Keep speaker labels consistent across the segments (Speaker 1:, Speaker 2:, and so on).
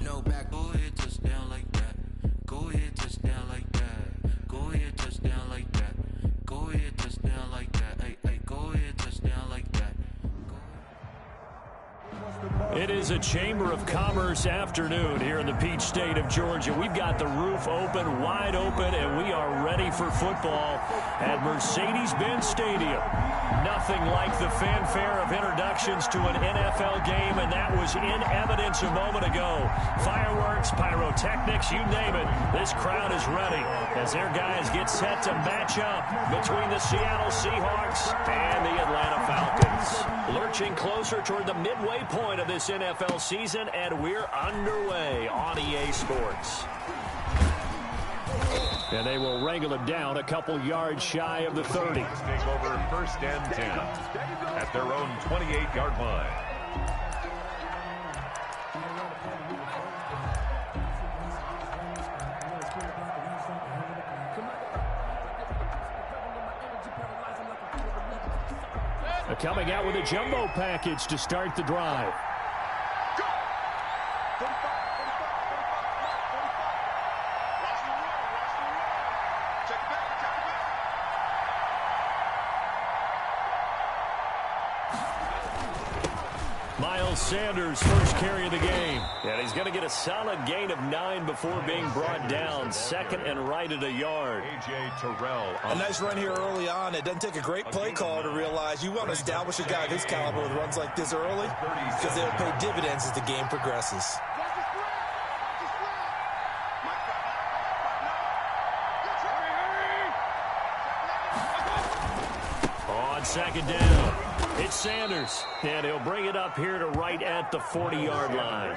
Speaker 1: no back. Go ahead, touchdown like that. Go ahead, touchdown like that. Go ahead, touchdown like that. Go ahead, touchdown like that. Hey, hey, go ahead, touchdown like that.
Speaker 2: It is a Chamber of Commerce afternoon here in the Peach State of Georgia. We've got the roof open, wide open, and we are ready for football at Mercedes-Benz Stadium. Nothing like the fanfare of introductions to an NFL game, and that was in evidence a moment ago. Fireworks, pyrotechnics, you name it. This crowd is ready as their guys get set to match up between the Seattle Seahawks and the Atlanta Falcons. Lurching closer toward the midway point of this NFL season, and we're underway on EA Sports. And they will wrangle it down a couple yards shy of the 30.
Speaker 3: Take over 1st and 10 at their own 28-yard line.
Speaker 2: Coming out with a jumbo package to start the drive. Sanders first carry of the game. And he's going to get a solid gain of 9 before being brought down. Second and right at a yard.
Speaker 4: A nice run here early on. It doesn't take a great play caller to realize you want to establish a guy of his caliber with runs like this early because they'll pay dividends as the game progresses.
Speaker 2: On second down, it's Sanders, and he'll bring it up here to right at the 40-yard line.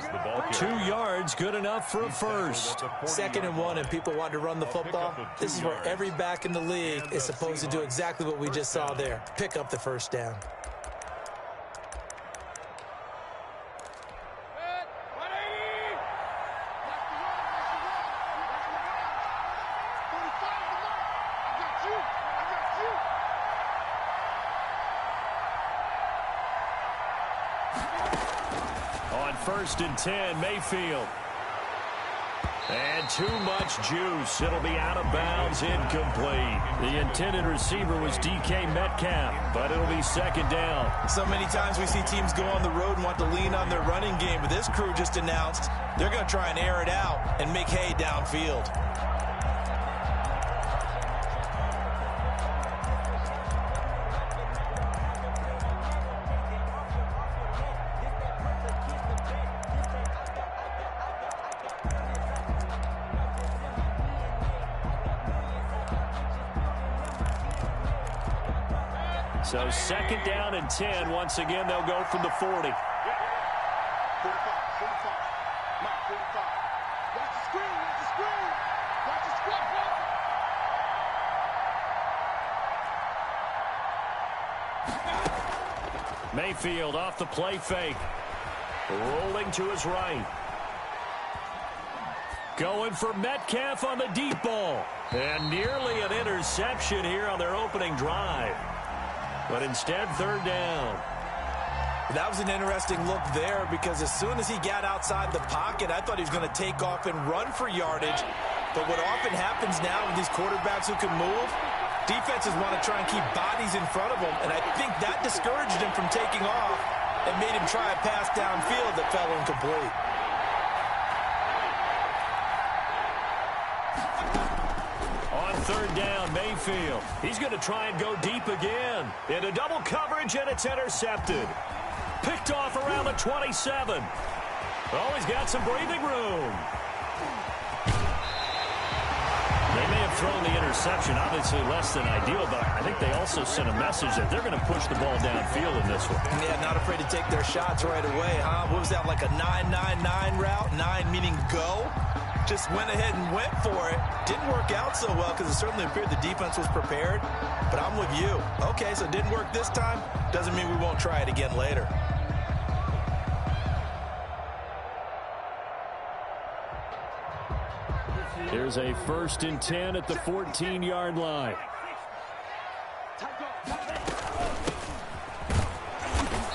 Speaker 2: 2 yards, good enough for a first.
Speaker 4: 2nd and 1, and people want to run the football. This is where every back in the league is supposed to do exactly what we just saw there. Pick up the first down.
Speaker 2: On 1st and 10, Mayfield. And too much juice. It'll be out of bounds, incomplete. The intended receiver was DK Metcalf, but it'll be 2nd down.
Speaker 4: So many times we see teams go on the road and want to lean on their running game, but this crew just announced they're going to try and air it out and make hay downfield.
Speaker 2: So 2nd down and 10. Once again, they'll go from the 40.
Speaker 5: 45. Mike, 45. Watch the screen. Watch the screen. Watch the screen.
Speaker 2: Mayfield off the play fake. Rolling to his right. Going for Metcalf on the deep ball. And nearly an interception here on their opening drive. But instead, 3rd down.
Speaker 4: That was an interesting look there because as soon as he got outside the pocket, I thought he was going to take off and run for yardage. But what often happens now with these quarterbacks who can move, defenses want to try and keep bodies in front of them. And I think that discouraged him from taking off and made him try a pass downfield that fell incomplete.
Speaker 2: On 3rd down, Mayfield. He's going to try and go deep again. Into double coverage, and it's intercepted. Picked off around the 27. Oh, he's got some breathing room. They may have thrown the interception, obviously less than ideal, but I think they also sent a message that they're going to push the ball downfield in this one.
Speaker 4: Yeah, not afraid to take their shots right away, huh? What was that, like a 9-9-9 route? 9 meaning go? Just went ahead and went for it. Didn't work out so well because it certainly appeared the defense was prepared. But I'm with you. Okay, so it didn't work this time. Doesn't mean we won't try it again later.
Speaker 2: Here's a 1st and 10 at the 14-yard line.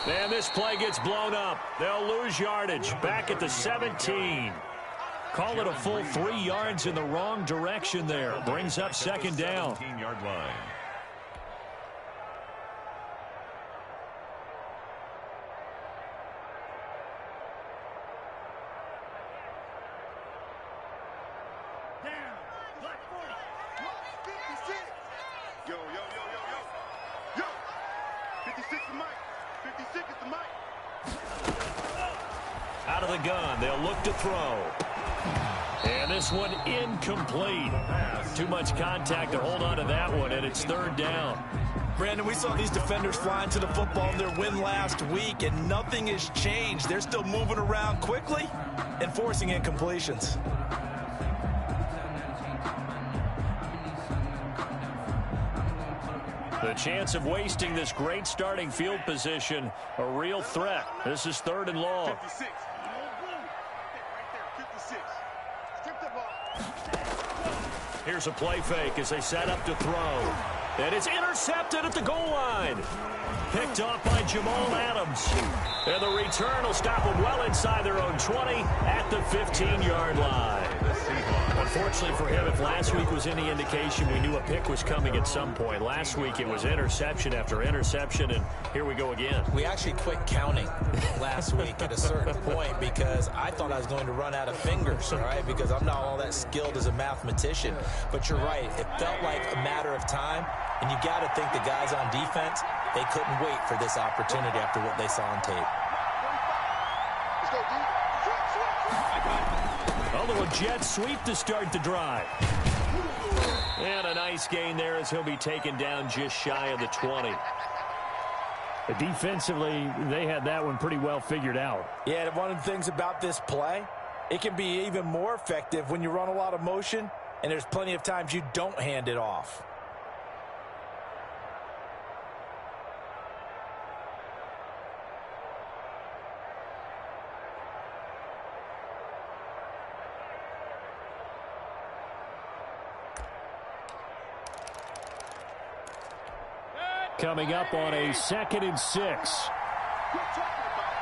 Speaker 2: And this play gets blown up. They'll lose yardage. Back at the 17. Call it a full 3 yards in the wrong direction there. Brings up second down.
Speaker 3: 17-yard line.
Speaker 5: Yo, yo, yo, yo, yo. Yo. 56 is Mike. 56 is the Mike.
Speaker 2: Out of the gun. They'll look to throw. And this one incomplete. Too much contact to hold on to that one, and it's third down.
Speaker 4: Brandon, we saw these defenders flying to the football in their win last week, and nothing has changed. They're still moving around quickly and forcing incompletions.
Speaker 2: The chance of wasting this great starting field position, a real threat. This is third and long.
Speaker 5: 56. Right there, 56. Strip the ball.
Speaker 2: Here's a play fake as they set up to throw. And it's intercepted at the goal line. Picked off by Jamal Adams. And the return will stop them well inside their own 20 at the 15-yard line. Unfortunately for him, if last week was any indication, we knew a pick was coming at some point. Last week it was interception after interception, and here we go again.
Speaker 4: We actually quit counting last week at a certain point because I thought I was going to run out of fingers, all right, because I'm not all that skilled as a mathematician. But you're right. It felt like a matter of time, and you got to think the guys on defense, they couldn't wait for this opportunity after what they saw on tape.
Speaker 5: Let's go, dude.
Speaker 2: A little jet sweep to start the drive. And a nice gain there as he'll be taken down just shy of the 20.
Speaker 6: Defensively, they had that one pretty well figured out.
Speaker 4: Yeah, one of the things about this play, it can be even more effective when you run a lot of motion, and there's plenty of times you don't hand it off.
Speaker 6: Coming up on a 2nd and 6.
Speaker 5: We're talking about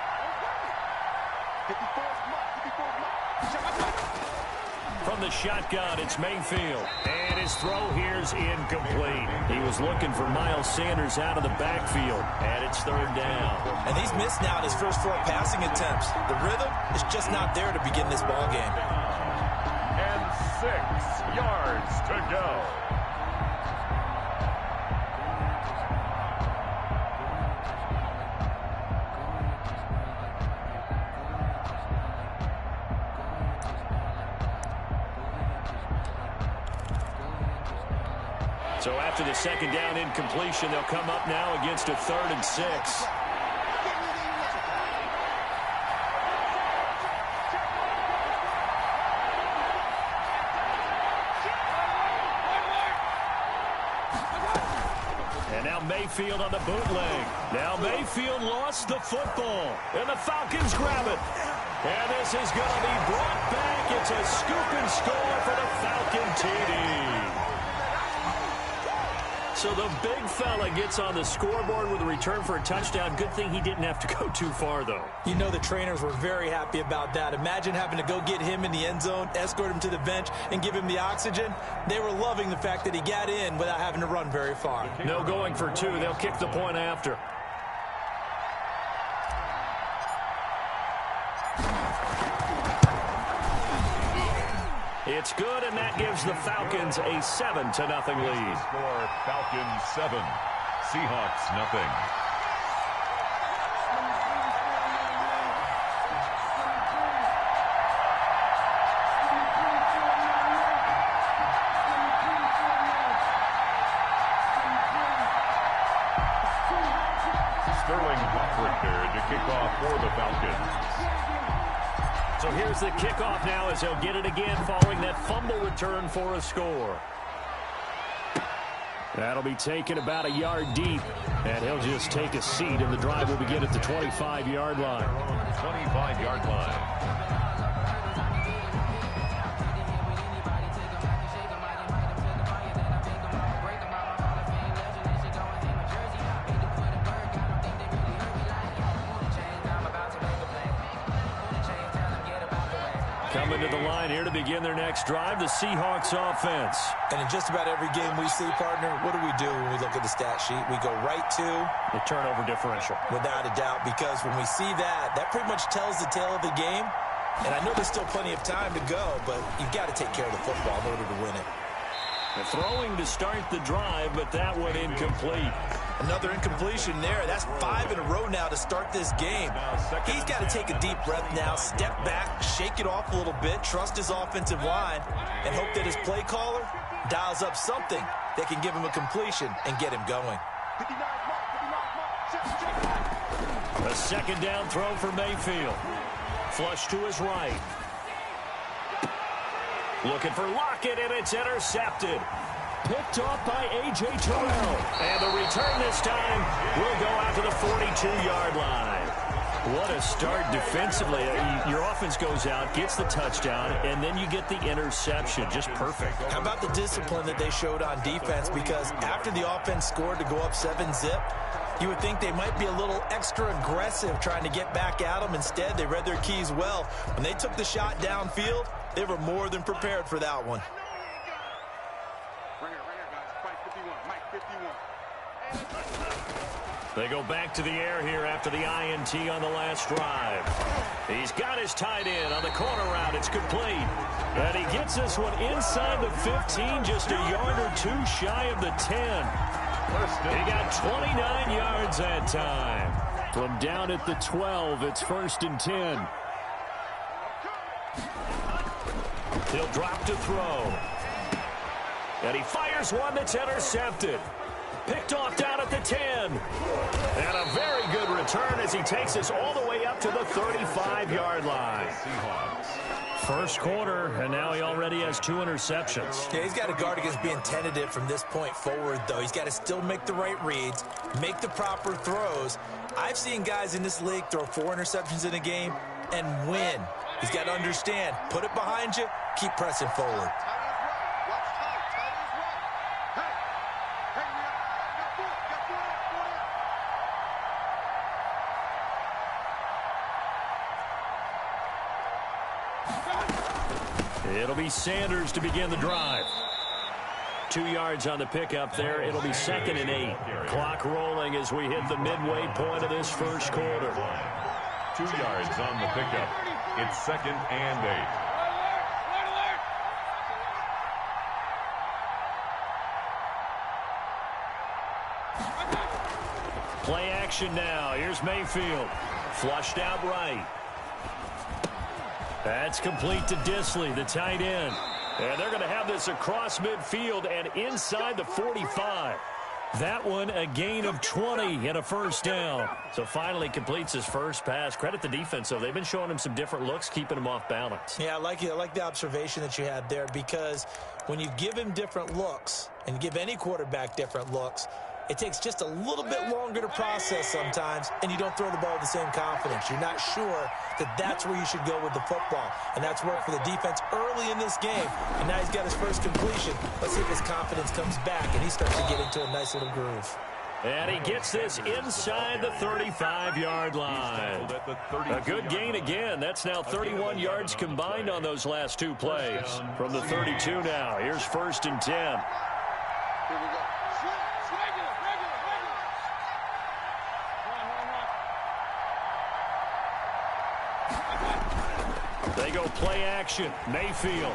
Speaker 5: it. 54 is Mike.
Speaker 2: From the shotgun, it's Mayfield. And his throw here's incomplete. He was looking for Miles Sanders out of the backfield. And it's third down.
Speaker 4: And he's missed now his first 4 passing attempts. The rhythm is just not there to begin this ball game.
Speaker 3: And 6 yards to go.
Speaker 2: So after the second down incompletion, they'll come up now against a 3rd and 6. And now Mayfield on the bootleg. Now Mayfield lost the football, and the Falcons grab it. And this is going to be brought back. It's a scoop and score for the Falcon TD. So the big fella gets on the scoreboard with a return for a touchdown. Good thing he didn't have to go too far, though.
Speaker 4: You know the trainers were very happy about that. Imagine having to go get him in the end zone, escort him to the bench, and give him the oxygen. They were loving the fact that he got in without having to run very far.
Speaker 2: No going for 2. They'll kick the point after. It's good, and that gives the Falcons a 7-0 lead.
Speaker 3: Score Falcons 7, Seahawks nothing. Sterling Hoffrichter to kick off for the Falcons.
Speaker 2: So here's the kickoff now as he'll get it again following that fumble return for a score.
Speaker 6: That'll be taken about a yard deep, and he'll just take a seat, and the drive will begin at the 25-yard line.
Speaker 3: 25-yard line.
Speaker 2: coming to the line here to begin their next drive, the Seahawks offense.
Speaker 4: And in just about every game we see, partner, what do when we look at the stat sheet? We go right to
Speaker 2: the turnover differential.
Speaker 4: Without a doubt, because when we see that, that pretty much tells the tale of the game. And I know there's still plenty of time to go, but you've got to take care of the football in order to win it.
Speaker 2: The throwing to start the drive, but that one incomplete.
Speaker 4: Another incompletion there. That's 5 in a row now to start this game. He's got to take a deep breath now, step back, shake it off a little bit, trust his offensive line, and hope that his play caller dials up something that can give him a completion and get him going.
Speaker 2: A second down throw for Mayfield. Flush to his right. Looking for Lockett, and it's intercepted. Picked off by A.J. Terrell. And the return this time will go out to the 42-yard line. What a start defensively. Your offense goes out, gets the touchdown, and then you get the interception. Just perfect.
Speaker 4: How about the discipline that they showed on defense? Because after the offense scored to go up 7-zip, you would think they might be a little extra aggressive trying to get back at them. Instead, they read their keys well. When they took the shot downfield, they were more than prepared for that one.
Speaker 5: Right here, guys. Mike 51.
Speaker 2: They go back to the air here after the INT on the last drive. He's got his tight end on the corner route. It's complete. And he gets this one inside the 15, just a yard or two shy of the 10. He got 29 yards that time. From down at the 12, it's 1st and 10. He'll drop to throw. And he fires one that's intercepted. Picked off down at the 10. And a very good return as he takes us all the way up to the 35-yard line. First quarter, and now he already has 2 interceptions.
Speaker 4: Yeah, he's got to guard against being tentative from this point forward, though. He's got to still make the right reads, make the proper throws. I've seen guys in this league throw 4 interceptions in a game and win. He's got to understand, put it behind you, keep pressing forward.
Speaker 2: It'll be Sanders to begin the drive. 2 yards on the pickup there. It'll be 2nd and 8. Clock rolling as we hit the midway point of this first quarter.
Speaker 3: 2 yards on the pickup. It's 2nd and 8.
Speaker 2: Play action now. Here's Mayfield. Flushed out right. That's complete to Disley, the tight end. And they're going to have this across midfield and inside the 45. That one a gain of 20 and a first down. So finally completes his first pass. Credit the defense, though. They've been showing him some different looks, keeping him off balance.
Speaker 4: Yeah, I like it. I like the observation that you had there, because when you give him different looks and give any quarterback different looks, it takes just a little bit longer to process sometimes, and you don't throw the ball with the same confidence. You're not sure that that's where you should go with the football, and that's worked for the defense early in this game, and now he's got his first completion. Let's see if his confidence comes back, and he starts to get into a nice little groove.
Speaker 2: And he gets this inside the 35-yard line. A good gain again. That's now 31 yards combined on those last 2 plays. From the 32 now, here's 1st and 10.
Speaker 5: Here we go.
Speaker 2: They go play action. Mayfield.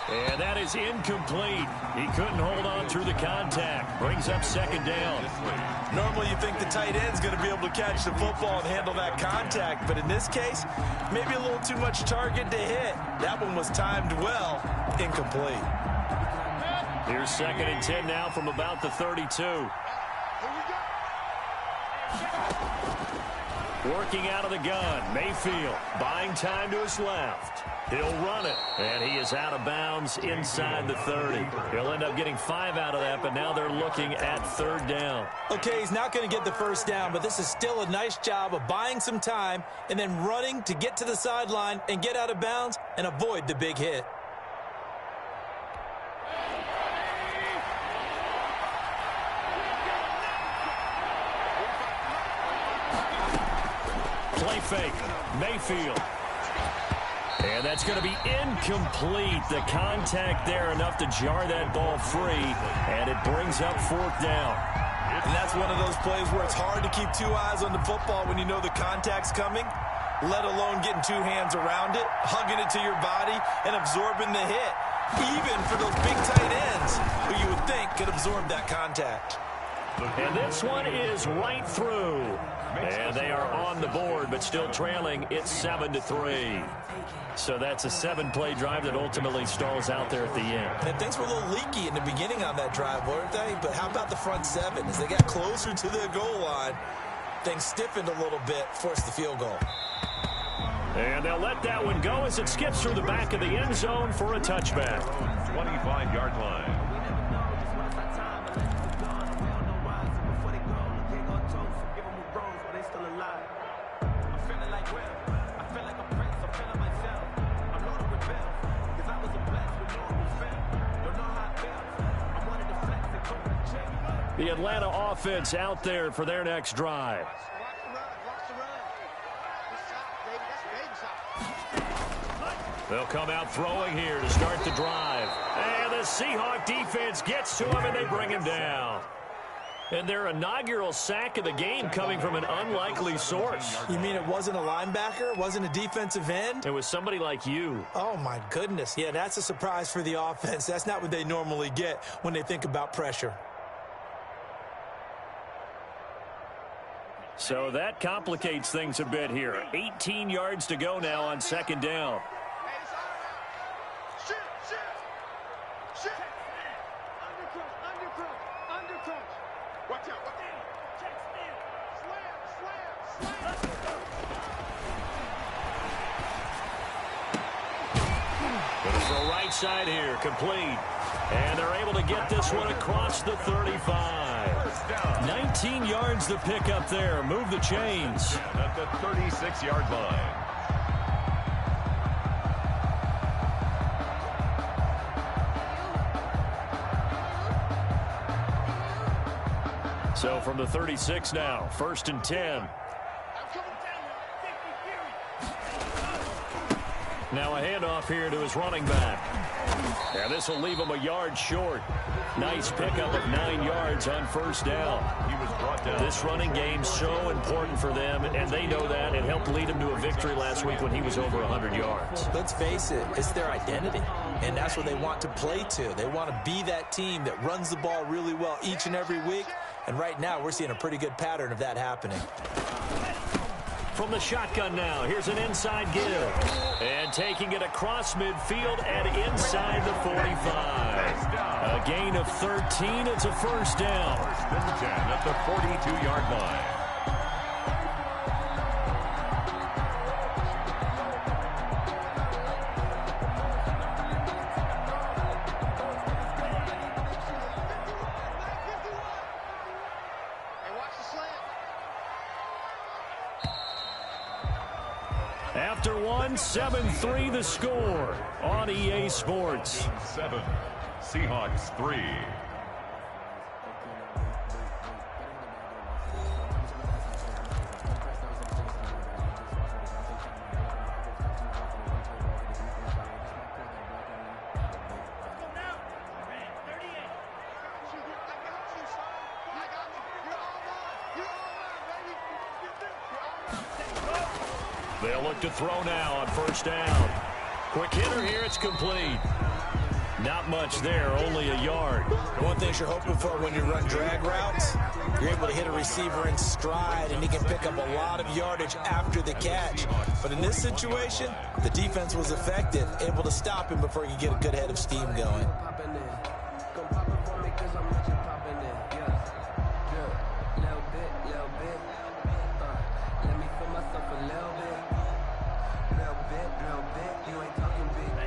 Speaker 2: And that is incomplete. He couldn't hold on through the contact. Brings up 2nd down.
Speaker 4: Normally you think the tight end's going to be able to catch the football and handle that contact, but in this case, maybe a little too much target to hit. That one was timed well. Incomplete.
Speaker 2: Here's 2nd and 10 now from about the 32. Working out of the gun, Mayfield buying time to his left. He'll run it, and he is out of bounds inside the 30. He'll end up getting 5 out of that, but now they're looking at 3rd down.
Speaker 4: Okay, he's not going to get the first down, but this is still a nice job of buying some time and then running to get to the sideline and get out of bounds and avoid the big hit.
Speaker 2: Play fake. Mayfield. And that's going to be incomplete. The contact there enough to jar that ball free, and it brings up 4th down.
Speaker 4: And that's one of those plays where it's hard to keep 2 eyes on the football when you know the contact's coming, let alone getting 2 hands around it, hugging it to your body, and absorbing the hit, even for those big tight ends who you would think could absorb that contact.
Speaker 2: And this one is right through. And they are on the board, but still trailing. It's 7-3. So that's a 7-play drive that ultimately stalls out there at the end.
Speaker 4: And things were a little leaky in the beginning on that drive, weren't they? But how about the front 7? As they got closer to the goal line, things stiffened a little bit, forced the field goal.
Speaker 2: And they'll let that one go as it skips through the back of the end zone for a touchback.
Speaker 3: 25-yard line.
Speaker 2: The Atlanta offense out there for their next drive. They'll come out throwing here to start the drive. And the Seahawk defense gets to him, and they bring him down. And their inaugural sack of the game coming from an unlikely source.
Speaker 4: You mean it wasn't a linebacker? It wasn't a defensive end?
Speaker 2: It was somebody like you.
Speaker 4: Oh, my goodness. Yeah, that's a surprise for the offense. That's not what they normally get when they think about pressure.
Speaker 2: So that complicates things a bit here. 18 yards to go now on 2nd down.
Speaker 5: Watch out.
Speaker 2: Gonna throw right side here, complete. And they're able to get this one across the 35. 19 yards to pick up there. Move the chains.
Speaker 3: At the 36-yard line.
Speaker 2: So from the 36 now, 1st and 10. Now a handoff here to his running back. And this will leave him a yard short. Nice pickup of 9 yards on 1st down.
Speaker 3: He was brought down.
Speaker 2: This running game so important for them, and they know that. It helped lead him to a victory last week when he was over 100 yards.
Speaker 4: Let's face it, it's their identity, and that's what they want to play to. They want to be that team that runs the ball really well each and every week, and right now we're seeing a pretty good pattern of that happening.
Speaker 2: From the shotgun now, here's an inside give. And taking it across midfield and inside the 45. A gain of 13, it's a 1st down.
Speaker 3: 1st and 10 at the 42-yard line.
Speaker 2: After one, 7-3 the score on EA Sports.
Speaker 3: 7, Seahawks 3.
Speaker 2: They'll look to throw now on 1st down. Quick hitter here, it's complete. Not much there, only a yard.
Speaker 4: One thing you're hoping for when you run drag routes, you're able to hit a receiver in stride, and he can pick up a lot of yardage after the catch. But in this situation, the defense was effective, able to stop him before he could get a good head of steam going.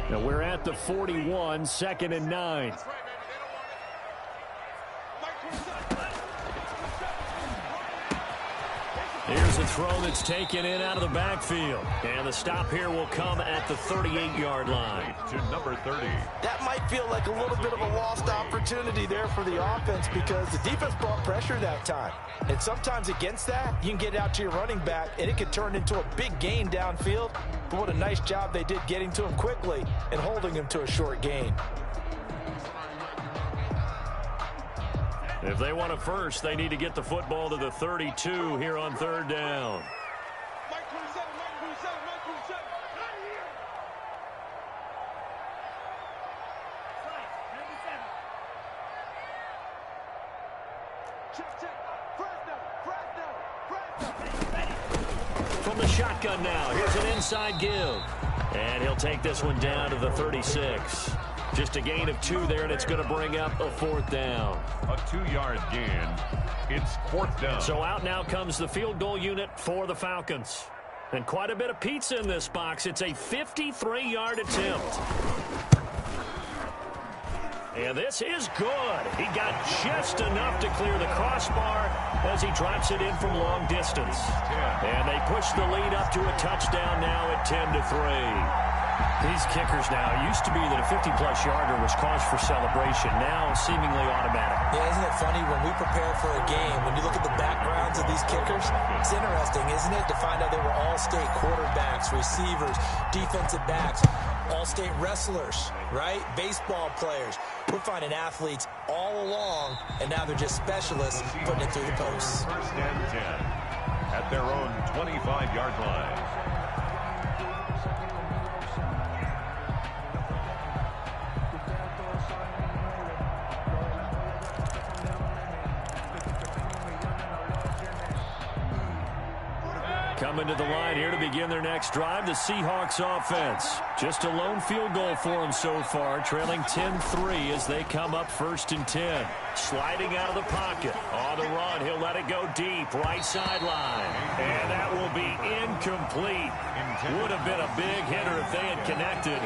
Speaker 2: Now we're at the 41, 2nd and 9. Here's a throw that's taken in out of the backfield. And the stop here will come at the 38-yard line.
Speaker 3: To number 30.
Speaker 4: That might feel like a little bit of a lost opportunity there for the offense because the defense brought pressure that time. And sometimes against that, you can get out to your running back, and it could turn into a big gain downfield. But what a nice job they did getting to him quickly and holding him to a short gain.
Speaker 2: If they want a first, they need to get the football to the 32 here on third down.
Speaker 5: Mike 27, Mike 27, Mike 27. Right here. Check, check. Fresh down.
Speaker 2: From the shotgun now, here's an inside give. And he'll take this one down to the 36. Just a gain of 2 there, and it's going to bring up a 4th down.
Speaker 3: A 2-yard gain. It's 4th down.
Speaker 2: So out now comes the field goal unit for the Falcons. And quite a bit of pizza in this box. It's a 53-yard attempt. And this is good. He got just enough to clear the crossbar as he drops it in from long distance. And they push the lead up to a touchdown now at 10-3. These kickers now, it used to be that a 50-plus yarder was cause for celebration. Now seemingly automatic.
Speaker 4: Yeah, isn't it funny when we prepare for a game, when you look at the backgrounds of these kickers, it's interesting, isn't it, to find out they were all-state quarterbacks, receivers, defensive backs, all-state wrestlers, right? Baseball players. We're finding athletes all along, and now they're just specialists putting it through the posts.
Speaker 3: First and 10 at their own 25-yard line.
Speaker 2: Coming to the line here to begin their next drive, the Seahawks offense. Just a lone field goal for them so far, trailing 10-3 as they come up 1st and 10. Sliding out of the pocket. On the run, he'll let it go deep, right sideline. And that will be incomplete. Would have been a big hitter if they had connected.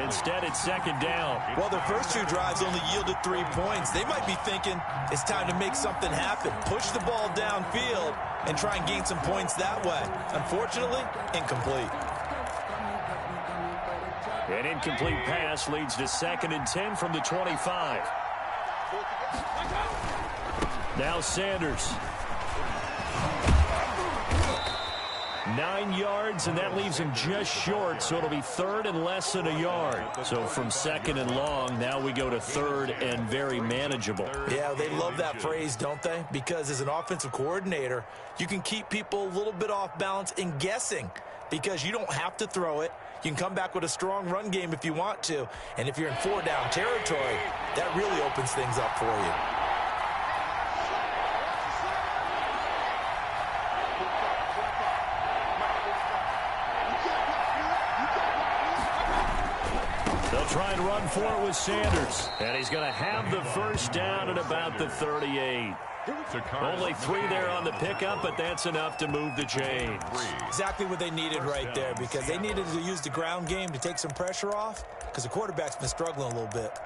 Speaker 2: Instead, it's 2nd down.
Speaker 4: Well, their first 2 drives only yielded 3 points. They might be thinking it's time to make something happen. Push the ball downfield and try and gain some points that way. Unfortunately, incomplete.
Speaker 2: An incomplete pass leads to 2nd and 10 from the 25. Now Sanders. 9 yards, and that leaves him just short, so it'll be 3rd and less than a yard. So from 2nd and long, now we go to 3rd and very manageable.
Speaker 4: Yeah, they love that phrase, don't they? Because as an offensive coordinator, you can keep people a little bit off balance and guessing because you don't have to throw it. You can come back with a strong run game if you want to. And if you're in 4-down territory, that really opens things up for you.
Speaker 2: They'll try and run for it with Sanders. And he's going to have the 1st down at about the 38. Only 3 there on the pickup, but that's enough to move the chains.
Speaker 4: Exactly what they needed right there because they needed to use the ground game to take some pressure off because the quarterback's been struggling a little bit.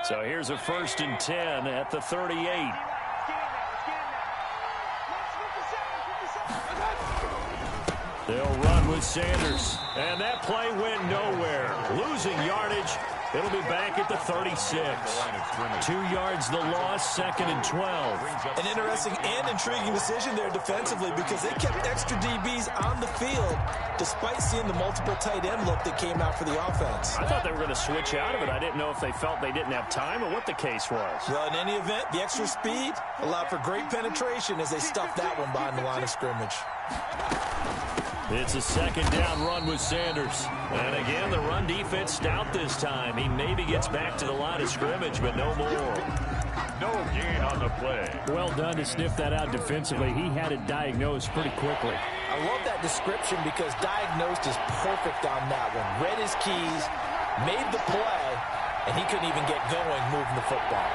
Speaker 2: So here's a 1st and 10 at the 38. They'll run with Sanders. And that play went nowhere. Losing yardage. It'll be back at the 36. 2 yards the loss, 2nd and 12.
Speaker 4: An interesting and intriguing decision there defensively because they kept extra DBs on the field despite seeing the multiple tight end look that came out for the offense.
Speaker 2: I thought they were going to switch out of it. I didn't know if they felt they didn't have time or what the case was.
Speaker 4: Well, in any event, the extra speed allowed for great penetration as they stuffed that one behind the line of scrimmage.
Speaker 2: It's a 2nd down run with Sanders. And again, the run defense stout this time. He maybe gets back to the line of scrimmage, but no more.
Speaker 3: No gain on the play.
Speaker 6: Well done to sniff that out defensively. He had it diagnosed pretty quickly.
Speaker 4: I love that description because diagnosed is perfect on that one. Read his keys, made the play, and he couldn't even get going moving the football.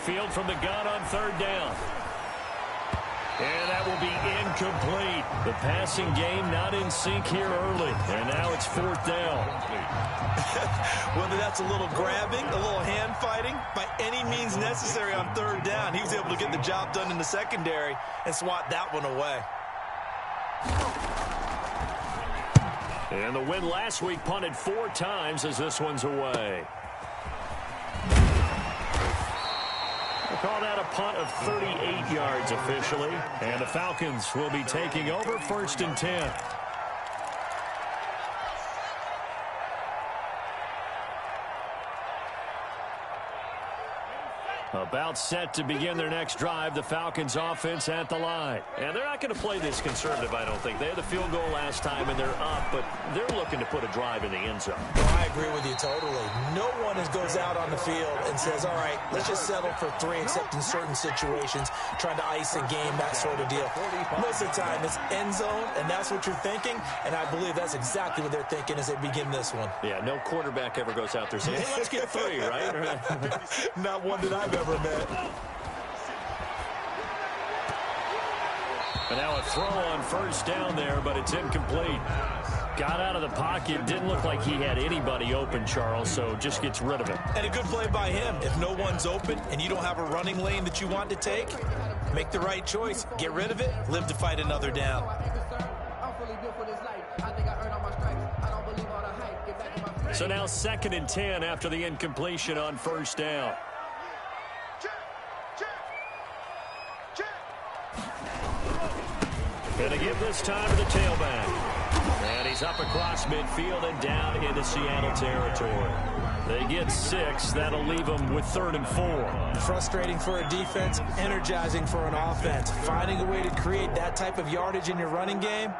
Speaker 2: field from the gun on 3rd down. And that will be incomplete. The passing game not in sync here early. And now it's 4th down.
Speaker 4: Whether that's a little grabbing, a little hand fighting, by any means necessary on 3rd down, he was able to get the job done in the secondary and swat that one away.
Speaker 2: And the win last week punted 4 times as this one's away. We'll call that a punt of 38 yards officially. And the Falcons will be taking over 1st and 10. About set to begin their next drive, the Falcons offense at the line. And they're not going to play this conservative, I don't think. They had the field goal last time, and they're up, but they're looking to put a drive in the end zone.
Speaker 4: Well, I agree with you totally. No one goes out on the field and says, all right, let's just settle for 3, except in certain situations, trying to ice a game, that sort of deal. Most of the time, it's end zone, and that's what you're thinking, and I believe that's exactly what they're thinking as they begin this one.
Speaker 2: Yeah, no quarterback ever goes out there saying, hey, let's get 3, right?
Speaker 4: Not one that I've ever met.
Speaker 2: And now a throw on 1st down there, but it's incomplete. Got out of the pocket. Didn't look like he had anybody open, Charles, so just gets rid of it.
Speaker 4: And a good play by him. If no one's open and you don't have a running lane that you want to take, make the right choice. Get rid of it. Live to fight another down.
Speaker 2: So now 2nd and 10 after the incompletion on 1st down. Going to give this time to the tailback. And he's up across midfield and down into Seattle territory. They get 6. That'll leave them with 3rd and 4.
Speaker 4: Frustrating for a defense, energizing for an offense. Finding a way to create that type of yardage in your running game,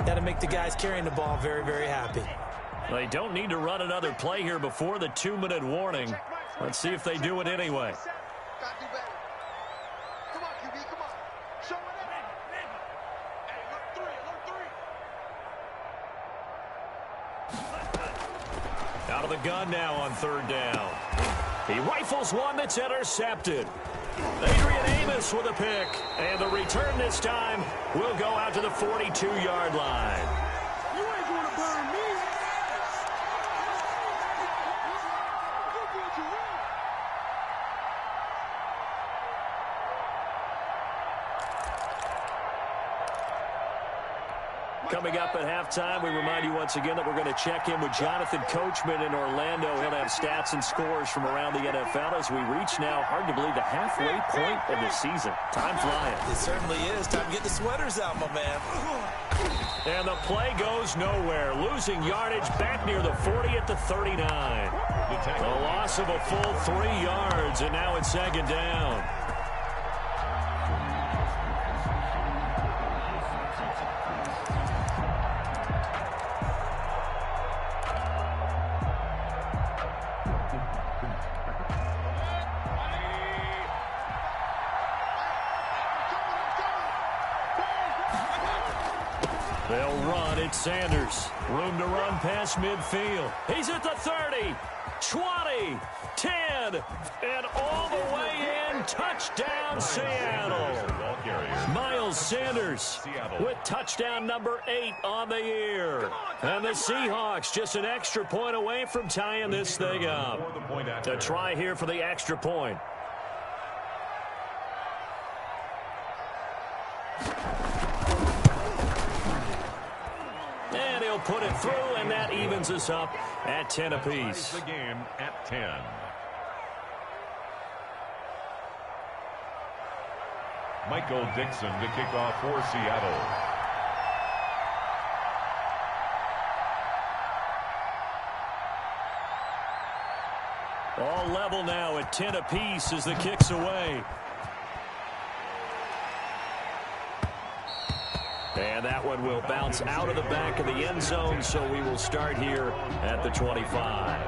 Speaker 4: that'll make the guys carrying the ball very, very happy.
Speaker 2: They don't need to run another play here before the 2-minute warning. Let's see if they do it anyway. Out of the gun now on 3rd down. He rifles one that's intercepted. Adrian Amos with a pick. And the return this time will go out to the 42-yard line.
Speaker 5: You ain't going to burn me.
Speaker 2: Coming up at halftime, we remind you once again that we're going to check in with Jonathan Coachman in Orlando. He'll have stats and scores from around the NFL as we reach now, hard to believe, the halfway point of the season. Time flying.
Speaker 4: It certainly is. Time to get the sweaters out, my man.
Speaker 2: And the play goes nowhere. Losing yardage back near the 40 at the 39. The loss of a full 3 yards, and now it's 2nd down. They'll run. It's Sanders. Room to run past midfield. He's at the 30, 20, 10, and all the way in. Touchdown, Seattle. Miles Sanders with touchdown number 8 on the year. And the Seahawks just an extra point away from tying this thing up. A try here for the extra point. Put it through, and that evens us up at 10 apiece.
Speaker 3: The game at 10. Michael Dixon to kick off for Seattle.
Speaker 2: All level now at 10 apiece as the kick's away. And that one will bounce out of the back of the end zone, so we will start here at the 25.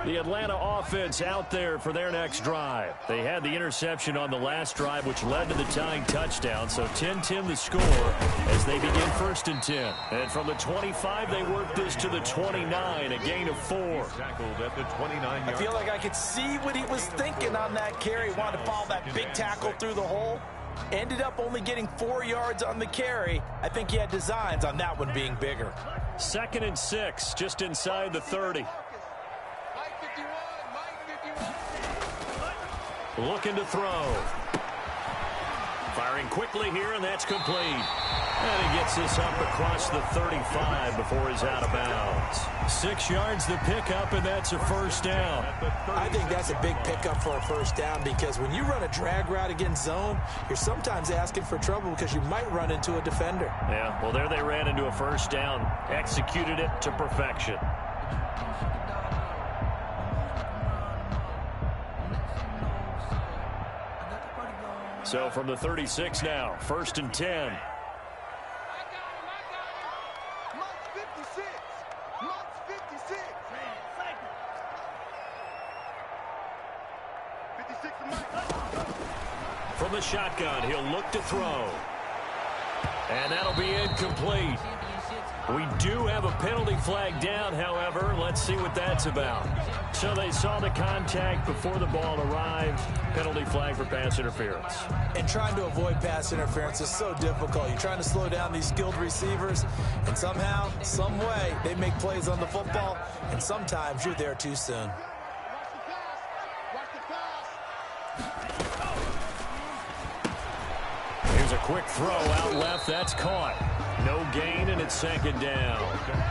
Speaker 2: The Atlanta offense out there for their next drive. They had the interception on the last drive, which led to the tying touchdown. So 10-10 the score as they begin 1st and 10. And from the 25, they work this to the 29, a gain of 4.
Speaker 3: Tackled at the 29-yard.
Speaker 4: I feel like I could see what he was thinking on that carry. He wanted to follow that big tackle through the hole. Ended up only getting 4 yards on the carry. I think he had designs on that one being bigger.
Speaker 2: 2nd and 6, just inside the 30. Looking to throw. Firing quickly here, and that's complete. And he gets this up across the 35 before he's out of bounds. 6 yards the pickup, and that's a 1st down.
Speaker 4: I think that's a big pickup for a 1st down because when you run a drag route against zone, you're sometimes asking for trouble because you might run into a defender.
Speaker 2: Yeah, well, there they ran into a 1st down. Executed it to perfection. So from the 36 now, 1st and 10. From the shotgun, he'll look to throw. And that'll be incomplete. We do have a penalty flag down, however. Let's see what that's about. So they saw the contact before the ball arrived. Penalty flag for pass interference.
Speaker 4: And trying to avoid pass interference is so difficult. You're trying to slow down these skilled receivers, and somehow, some way, they make plays on the football, and sometimes you're there too soon.
Speaker 2: Here's a quick throw out left. That's caught. No gain, and it's 2nd down.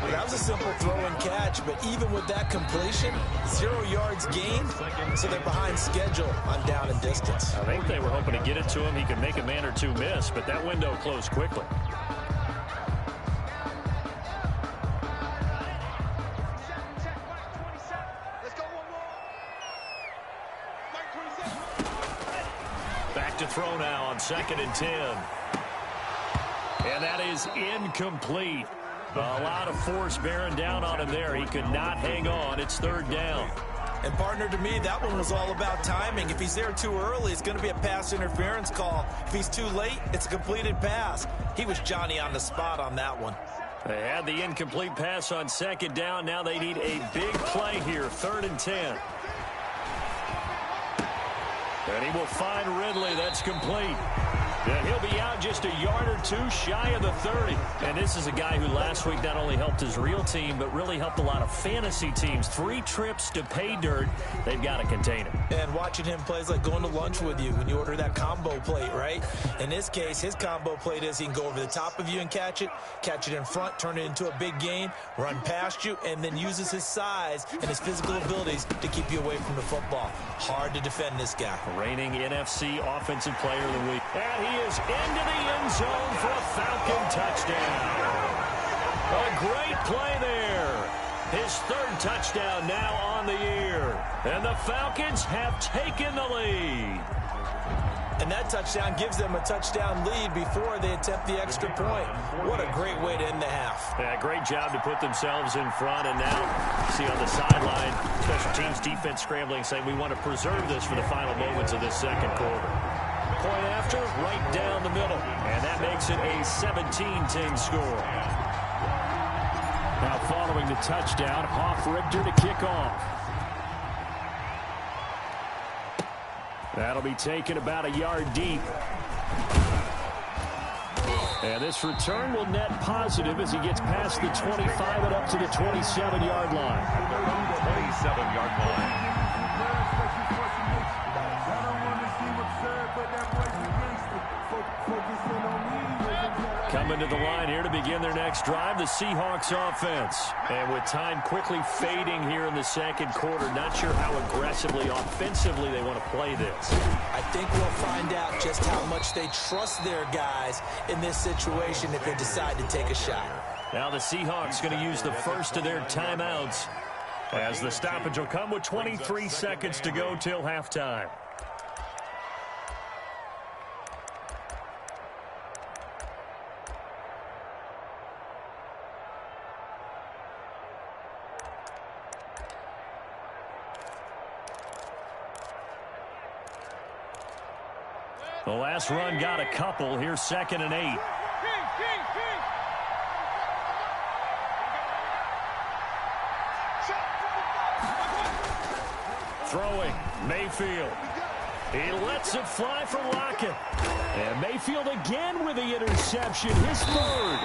Speaker 4: Well, that was a simple throw and catch, but even with that completion, 0 yards gained, so they're behind schedule on down and distance.
Speaker 2: I think they were hoping to get it to him. He could make a man or two miss, but that window closed quickly. Back to throw now on 2nd and 10. And that is incomplete. A lot of force bearing down on him there. He could not hang on. It's 3rd down.
Speaker 4: And, partner, to me, that one was all about timing. If he's there too early, it's going to be a pass interference call. If he's too late, it's a completed pass. He was Johnny on the spot on that one.
Speaker 2: They had the incomplete pass on 2nd down. Now they need a big play here, 3rd and 10. And he will find Ridley. That's complete. And he'll be out just a yard or two shy of the 30. And this is a guy who last week not only helped his real team, but really helped a lot of fantasy teams. 3 trips to pay dirt. They've got to contain him.
Speaker 4: And watching him play is like going to lunch with you when you order that combo plate, right? In this case, his combo plate is he can go over the top of you and catch it in front, turn it into a big gain, run past you, and then uses his size and his physical abilities to keep you away from the football. Hard to defend this guy.
Speaker 2: Reigning NFC Offensive Player of the Week. And he is into the end zone for a Falcon touchdown. A great play there. His 3rd touchdown now on the year. And the Falcons have taken the lead.
Speaker 4: And that touchdown gives them a touchdown lead before they attempt the extra point. What a great way to end the half.
Speaker 2: Yeah, great job to put themselves in front. And now, see on the sideline, special teams defense scrambling, saying we want to preserve this for the final moments of this 2nd quarter. Point after, right down the middle. And that makes it a 17-10 score. Now following the touchdown, Hoff-Richter to kick off. That'll be taken about a yard deep. And this return will net positive as he gets past the 25 and up to the 27-yard line.
Speaker 3: 27-yard line.
Speaker 2: Coming to the line here to begin their next drive, the Seahawks offense. And with time quickly fading here in the 2nd quarter, not sure how aggressively, offensively they want to play this.
Speaker 4: I think we'll find out just how much they trust their guys in this situation if they decide to take a shot.
Speaker 2: Now the Seahawks going to use the first of their timeouts as the stoppage will come with 23 seconds to go till halftime. The last run got a couple. Here's 2nd and 8. Throwing, Mayfield. He lets it fly for Lockett. And Mayfield again with the interception. His 3rd.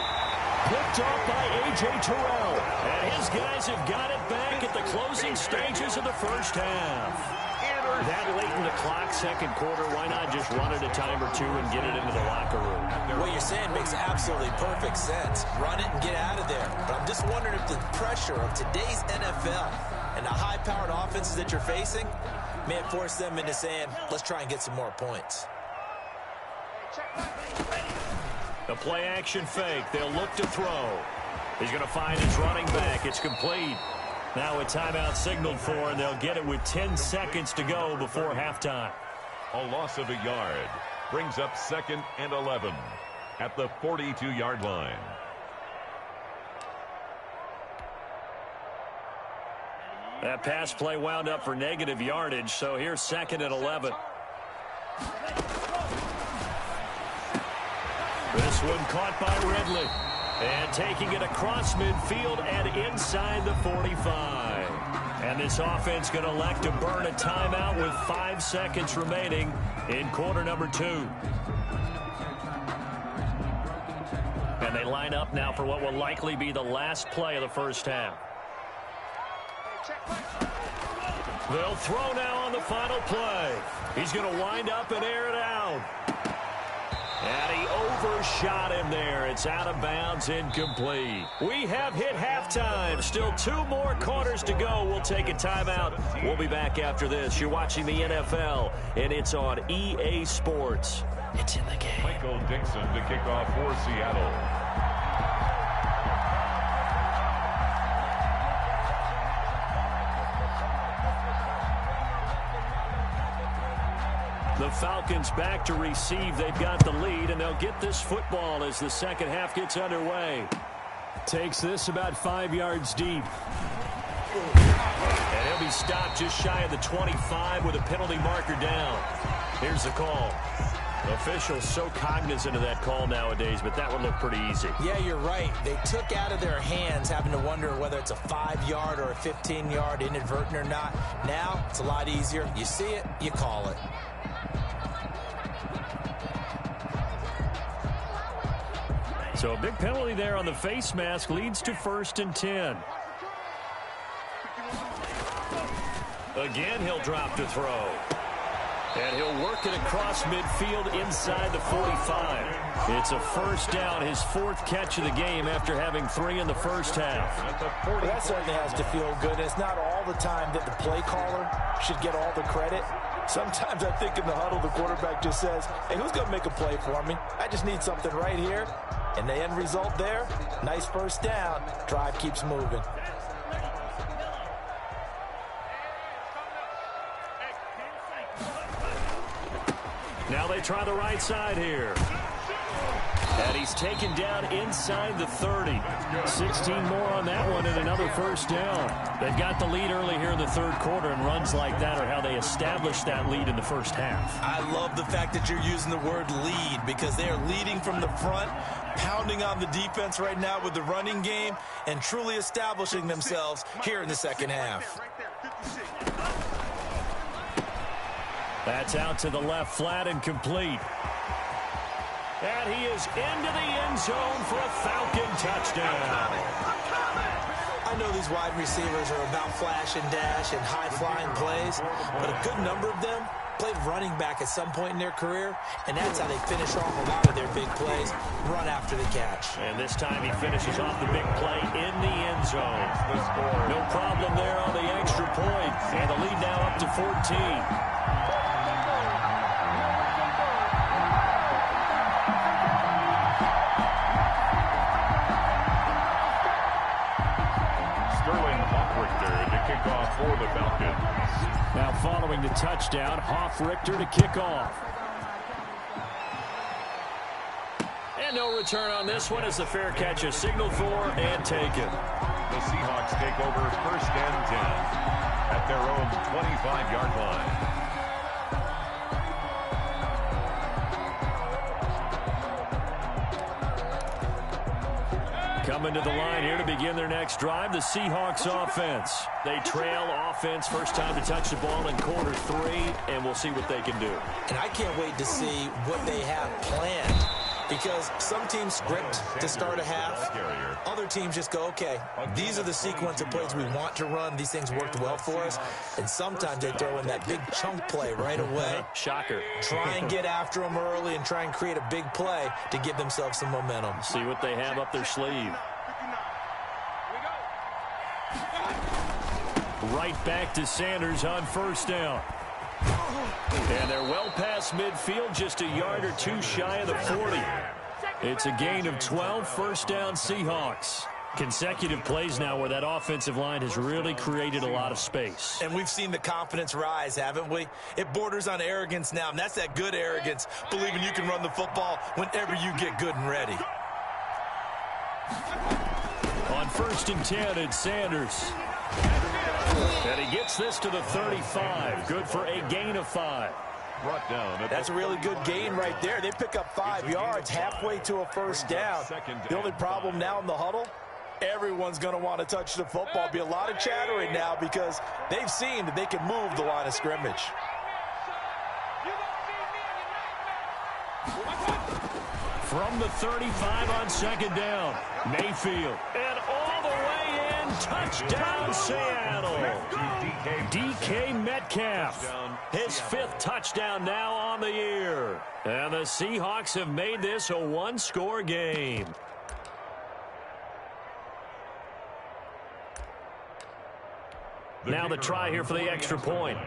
Speaker 2: Picked off by A.J. Terrell. And his guys have got it back at the closing stages of the first half. That late in the clock, 2nd quarter, why not just run it a time or two and get it into the locker room?
Speaker 4: What you're saying makes absolutely perfect sense. Run it and get out of there. But I'm just wondering if the pressure of today's NFL and the high-powered offenses that you're facing may have forced them into saying, let's try and get some more points.
Speaker 2: The play-action fake. They'll look to throw. He's going to find his running back. It's complete. Now a timeout signaled for, and they'll get it with 10 seconds to go before halftime.
Speaker 3: A loss of a yard brings up 2nd and 11 at the 42-yard line.
Speaker 2: That pass play wound up for negative yardage, so here's 2nd and 11. This one caught by Ridley. And taking it across midfield and inside the 45. And this offense going to elect to burn a timeout with 5 seconds remaining in quarter number 2. And they line up now for what will likely be the last play of the first half. They'll throw now on the final play. He's going to wind up and air it out. And he overshot him there. It's out of bounds, incomplete. We have hit halftime. Still 2 more quarters to go. We'll take a timeout. We'll be back after this. You're watching the NFL, and it's on EA Sports. It's in the game.
Speaker 3: Michael Dixon to kick off for Seattle.
Speaker 2: The Falcons back to receive. They've got the lead, and they'll get this football as the second half gets underway. Takes this about 5 yards deep. And he'll be stopped just shy of the 25 with a penalty marker down. Here's the call. Officials so cognizant of that call nowadays, but that would look pretty easy.
Speaker 4: Yeah, you're right. They took out of their hands having to wonder whether it's a 5-yard or a 15-yard inadvertent or not. Now, it's a lot easier. You see it, you call it.
Speaker 2: So a big penalty there on the face mask leads to 1st and 10. Again, he'll drop to throw. And he'll work it across midfield inside the 45. It's a 1st down, his 4th catch of the game after having 3 in the first half.
Speaker 4: Well, that certainly has to feel good. It's not all the time that the play caller should get all the credit. Sometimes I think in the huddle, the quarterback just says, hey, who's going to make a play for me? I just need something right here. And the end result there, nice 1st down. Drive keeps moving.
Speaker 2: Now they try the right side here. And he's taken down inside the 30. 16 more on that one and another 1st down. They've got the lead early here in the 3rd quarter, and runs like that are how they established that lead in the first half.
Speaker 4: I love the fact that you're using the word lead because they are leading from the front, pounding on the defense right now with the running game, and truly establishing themselves here in the second half.
Speaker 2: That's out to the left, flat and complete. And he is into the end zone for a Falcon touchdown.
Speaker 4: I know these wide receivers are about flash and dash and high-flying plays, but a good number of them played running back at some point in their career, and that's how they finish off a lot of their big plays, run after the catch.
Speaker 2: And this time he finishes off the big play in the end zone. No problem there on the extra point, and the lead now up to 14.
Speaker 3: For the Falcons.
Speaker 2: Now following the touchdown, Richter to kick off. And no return on this one as the fair catch is signaled for and taken.
Speaker 3: The Seahawks take over 1st and 10 at their own 25-yard line.
Speaker 2: coming to the line here to begin their next drive. The Seahawks offense. They trail offense, first time to touch the ball in quarter 3, and we'll see what they can do.
Speaker 4: And I can't wait to see what they have planned, because some teams script to start a half. Other teams just go, okay, these are the sequence of plays we want to run. These things worked well for us. And sometimes they throw in that big chunk play right away.
Speaker 2: Shocker.
Speaker 4: Try and get after them early and try and create a big play to give themselves some momentum.
Speaker 2: See what they have up their sleeve. Right back to Sanders on first down. And they're well past midfield, just a yard or two shy of the 40. It's a gain of 12, first down Seahawks. Consecutive plays now where that offensive line has really created a lot of space.
Speaker 4: And we've seen the confidence rise, haven't we? It borders on arrogance now, and that's that good arrogance, believing you can run the football whenever you get good and ready.
Speaker 2: On first and 10, it's Sanders. And he gets this to the 35. Good for a gain of 5.
Speaker 3: Brought down.
Speaker 4: That's a really good gain right there. They pick up 5 yards halfway to a first down. The only problem now in the huddle, everyone's going to want to touch the football. Be a lot of chattering now because they've seen that they can move the line of scrimmage.
Speaker 2: From the 35 on second down, Mayfield. And all the way in, touchdown Seattle. DK Metcalf, his 5th touchdown now on the year. And the Seahawks have made this a one-score game. Now the try here for the extra point.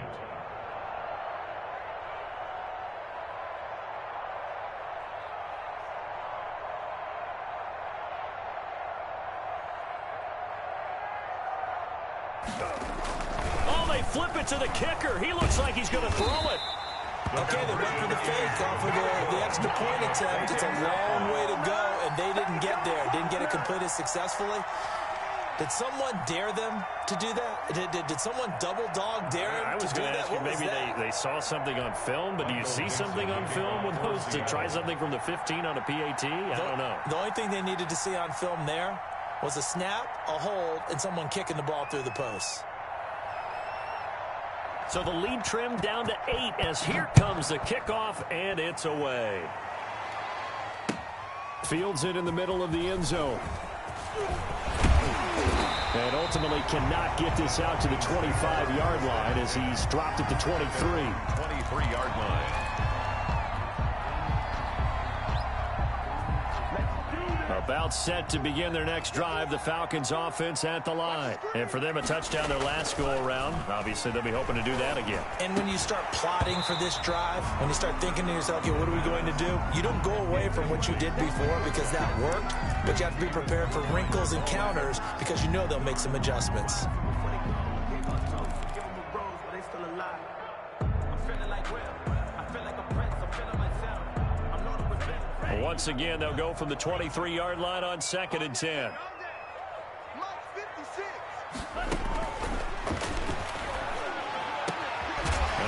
Speaker 2: Oh, they flip it to the kicker. He looks like he's going to throw it.
Speaker 4: Okay, they went for the fake off of the extra point attempt. It's a long way to go, and they didn't get there. Didn't get it completed successfully. Did someone dare them to do that? Did someone double dog dare him to do that?
Speaker 2: I was going to ask you, maybe they saw something on film, but do you see something on film with those to try something from the 15 on a PAT? I don't know.
Speaker 4: The only thing they needed to see on film there was a snap, a hold, and someone kicking the ball through the post.
Speaker 2: So the lead trimmed down to 8 as here comes the kickoff, and it's away. Fields it in the middle of the end zone. And ultimately cannot get this out to the 25-yard line as he's dropped at the 23.
Speaker 3: 23-yard line.
Speaker 2: About set to begin their next drive, the Falcons offense at the line. And for them, a touchdown their last go-around. Obviously, they'll be hoping to do that again.
Speaker 4: And when you start plotting for this drive, when you start thinking to yourself, okay, what are we going to do? You don't go away from what you did before because that worked, but you have to be prepared for wrinkles and counters because you know they'll make some adjustments.
Speaker 2: Once again, they'll go from the 23-yard line on second and 10.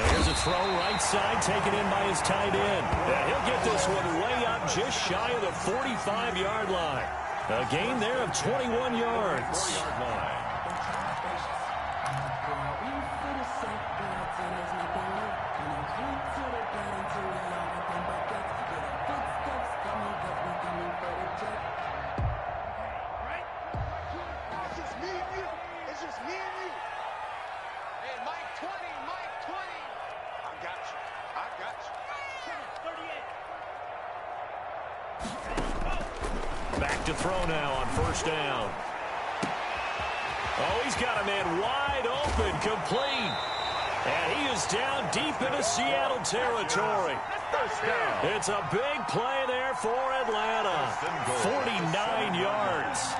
Speaker 2: Here's a throw right side, taken in by his tight end. And he'll get this one way up just shy of the 45-yard line. A gain there of 21 yards. Back to throw now on first down. Oh, he's got a man wide open, complete. And he is down deep into Seattle territory. It's a big play there for Atlanta. 49 yards.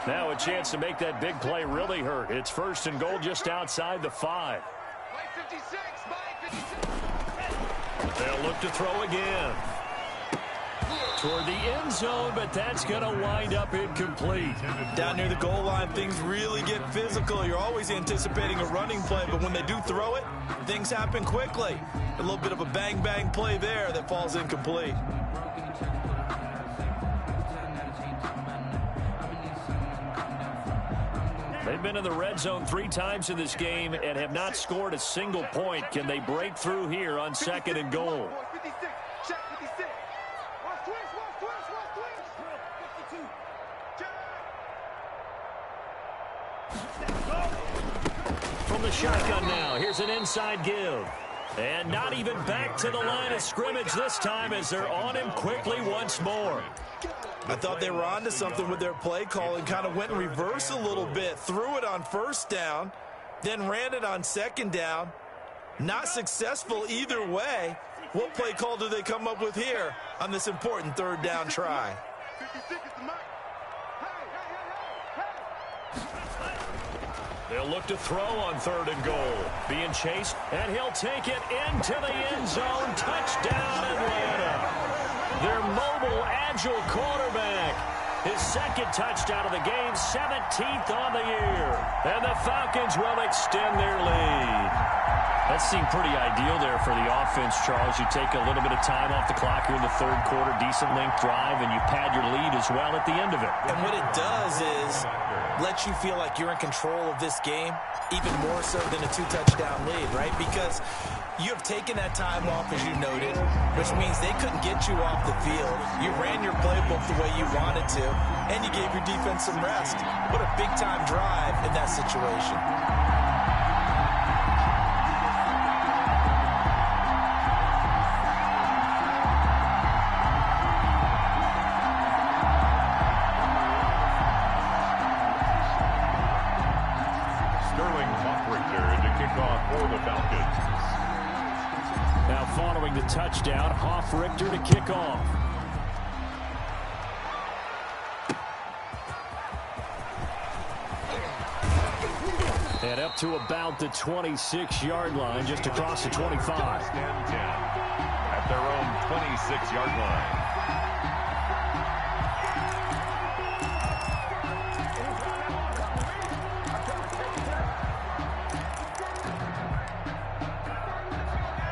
Speaker 2: Now a chance to make that big play really hurt. It's first and goal just outside the 5. They'll look to throw again. toward the end zone, but that's going to wind up incomplete.
Speaker 4: Down near the goal line, things really get physical. You're always anticipating a running play, but when they do throw it, things happen quickly. A little bit of a bang-bang play there that falls incomplete.
Speaker 2: They've been in the red zone 3 times in this game and have not scored a single point. Can they break through here on 2nd and goal? From the shotgun now, here's an inside give. And not even back to the line of scrimmage this time as they're on him quickly once more.
Speaker 4: I thought they were onto something with their play call and kind of went in reverse a little bit. Threw it on 1st down, then ran it on 2nd down. Not successful either way. What play call do they come up with here on this important 3rd down try?
Speaker 2: They'll look to throw on 3rd and goal. Being chased, and he'll take it into the end zone. Touchdown, Atlanta. Their mobile, agile quarterback. His 2nd touchdown of the game, 17th on the year. And the Falcons will extend their lead. That seemed pretty ideal there for the offense, Charles. You take a little bit of time off the clock here in the 3rd quarter, decent length drive, and you pad your lead as well at the end of it.
Speaker 4: And what it does is let you feel like you're in control of this game, even more so than a 2-touchdown lead, right? Because you have taken that time off, as you noted, which means they couldn't get you off the field. You ran your playbook the way you wanted to, and you gave your defense some rest. What a big-time drive in that situation.
Speaker 2: Following the touchdown, Richter to kick off. And up to about the 26-yard line, just across the 25.
Speaker 3: At their own 26-yard line.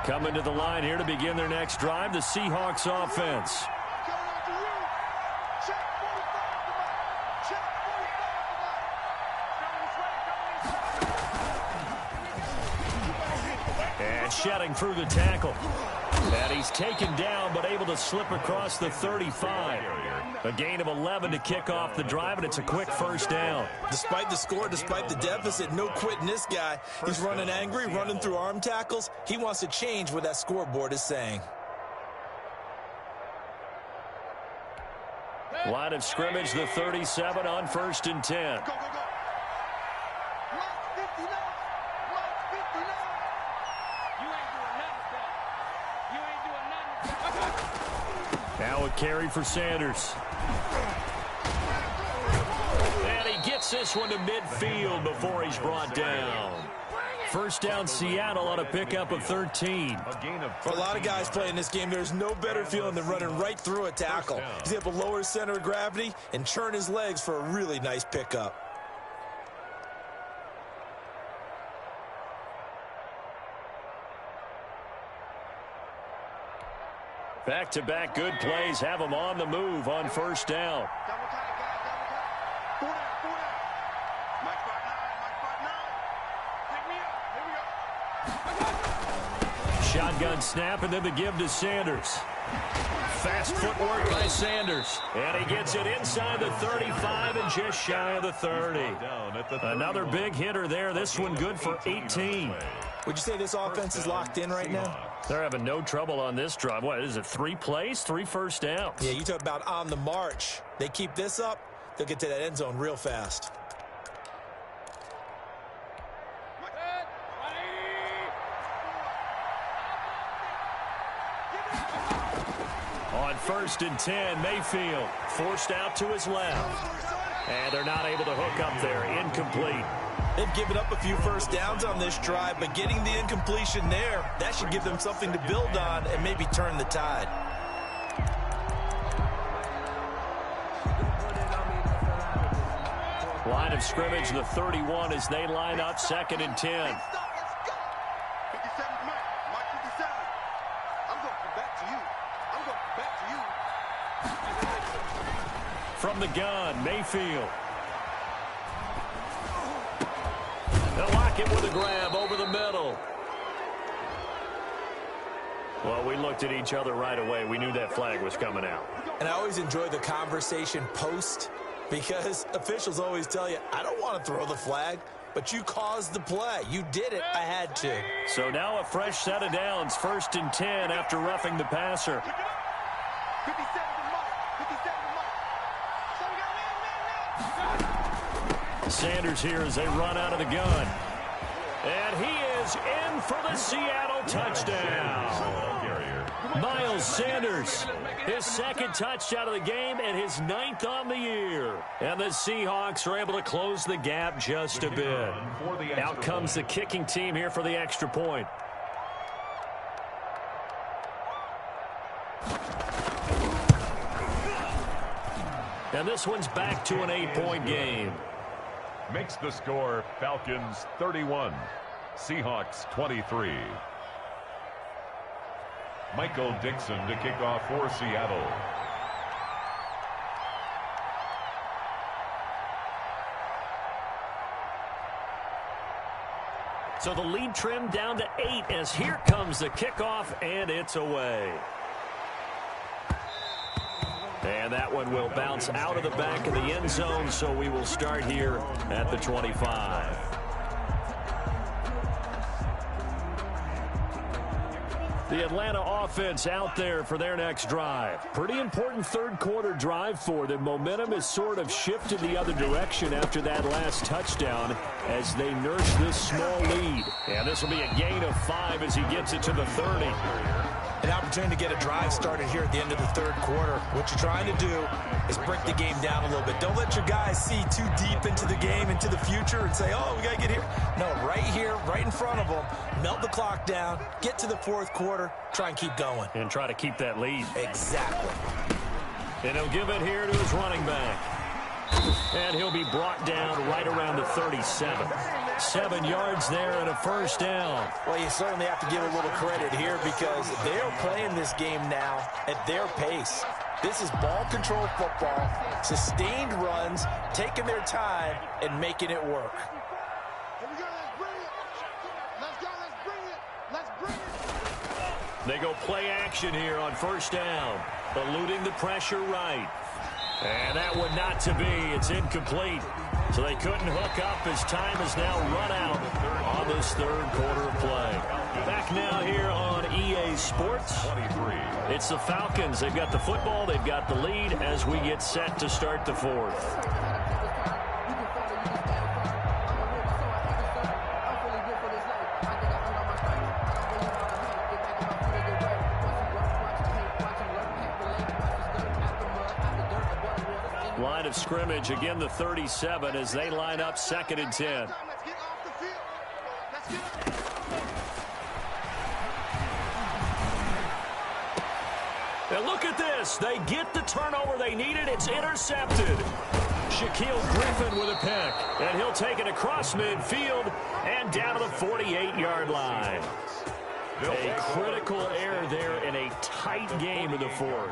Speaker 2: Coming to the line here to begin their next drive, the Seahawks offense. And shedding through the tackle. And he's taken down, but able to slip across the 35. A gain of 11 to kick off the drive, and it's a quick 1st down.
Speaker 4: Despite the score, despite the deficit, no quitting this guy. He's running angry, running through arm tackles. He wants to change what that scoreboard is saying.
Speaker 2: Line of scrimmage, the 37 on 1st and 10. Now a carry for Sanders. And he gets this one to midfield before he's brought down. 1st down Seattle on a pickup of 13.
Speaker 4: For a lot of guys playing this game, there's no better feeling than running right through a tackle. He's able to lower his center of gravity and churn his legs for a really nice pickup.
Speaker 2: Back-to-back good plays have him on the move on 1st down. Shotgun snap, and then the give to Sanders. Fast footwork by Sanders. And he gets it inside the 35 and just shy of the 30. Another big hitter there. This one good for 18.
Speaker 4: Would you say this offense is locked in right now?
Speaker 2: They're having no trouble on this drive. What is it, 3 plays, 3 first downs?
Speaker 4: Yeah, you talk about on the march. They keep this up, they'll get to that end zone real fast.
Speaker 2: On 1st and 10, Mayfield forced out to his left. And they're not able to hook up there. Incomplete.
Speaker 4: They've given up a few first downs on this drive, but getting the incompletion there, that should give them something to build on and maybe turn the tide.
Speaker 2: Line of scrimmage, the 31, as they line up 2nd and 10.
Speaker 5: 57 Mike. Mike 57. I'm going to come back to you. I'm going to come back to you.
Speaker 2: From the gun, Mayfield. They'll lock it with a grab over the middle. Well, we looked at each other right away. We knew that flag was coming out.
Speaker 4: And I always enjoy the conversation post, because officials always tell you, I don't want to throw the flag, but you caused the play. You did it. I had to.
Speaker 2: So now a fresh set of downs, 1st and 10 after roughing the passer.
Speaker 5: 57 to Mike. 57 to Mike.
Speaker 2: Sanders here as they run out of the gun. And he is in for the Seattle touchdown. Miles Sanders, his 2nd touchdown of the game and his 9th on the year. And the Seahawks are able to close the gap just a bit. Out comes the kicking team here for the extra point. And this one's back to an 8-point game.
Speaker 3: Makes the score Falcons 31, Seahawks 23. Michael Dixon to kick off for Seattle.
Speaker 2: So the lead trimmed down to 8 as here comes the kickoff, and it's away. And that one will bounce out of the back of the end zone, so we will start here at the 25. The Atlanta offense out there for their next drive. Pretty important 3rd quarter drive for them. Momentum has sort of shifted the other direction after that last touchdown as they nurse this small lead. And this will be a gain of 5 as he gets it to the 30.
Speaker 4: An opportunity to get a drive started here at the end of the 3rd quarter. What you're trying to do is break the game down a little bit. Don't let your guys see too deep into the game, into the future, and say, oh, we got to get here. No, right here, right in front of them, melt the clock down, get to the 4th quarter, try and keep going.
Speaker 2: And try to keep that lead.
Speaker 4: Exactly.
Speaker 2: And he'll give it here to his running back. And he'll be brought down right around the 37. 7 yards there and a 1st down.
Speaker 4: Well, you certainly have to give a little credit here because they're playing this game now at their pace. This is ball control football, sustained runs, taking their time and making it work.
Speaker 5: Here we go. Let's bring it. Let's go. Let's bring it. Let's bring it.
Speaker 2: They go play action here on 1st down, eluding the pressure right. And that one not to be. It's incomplete. So they couldn't hook up as time has now run out on this 3rd quarter of play. Back now here on EA Sports. It's the Falcons. They've got the football. They've got the lead as we get set to start the 4th. Line of scrimmage, again the 37 as they line up 2nd and 10.
Speaker 5: Let's get off the field. Let's get up.
Speaker 2: And look at this. They get the turnover they needed. It's intercepted. Shaquille Griffin with a pick. And he'll take it across midfield and down to the 48-yard line. A critical error there in a tight game in the 4th.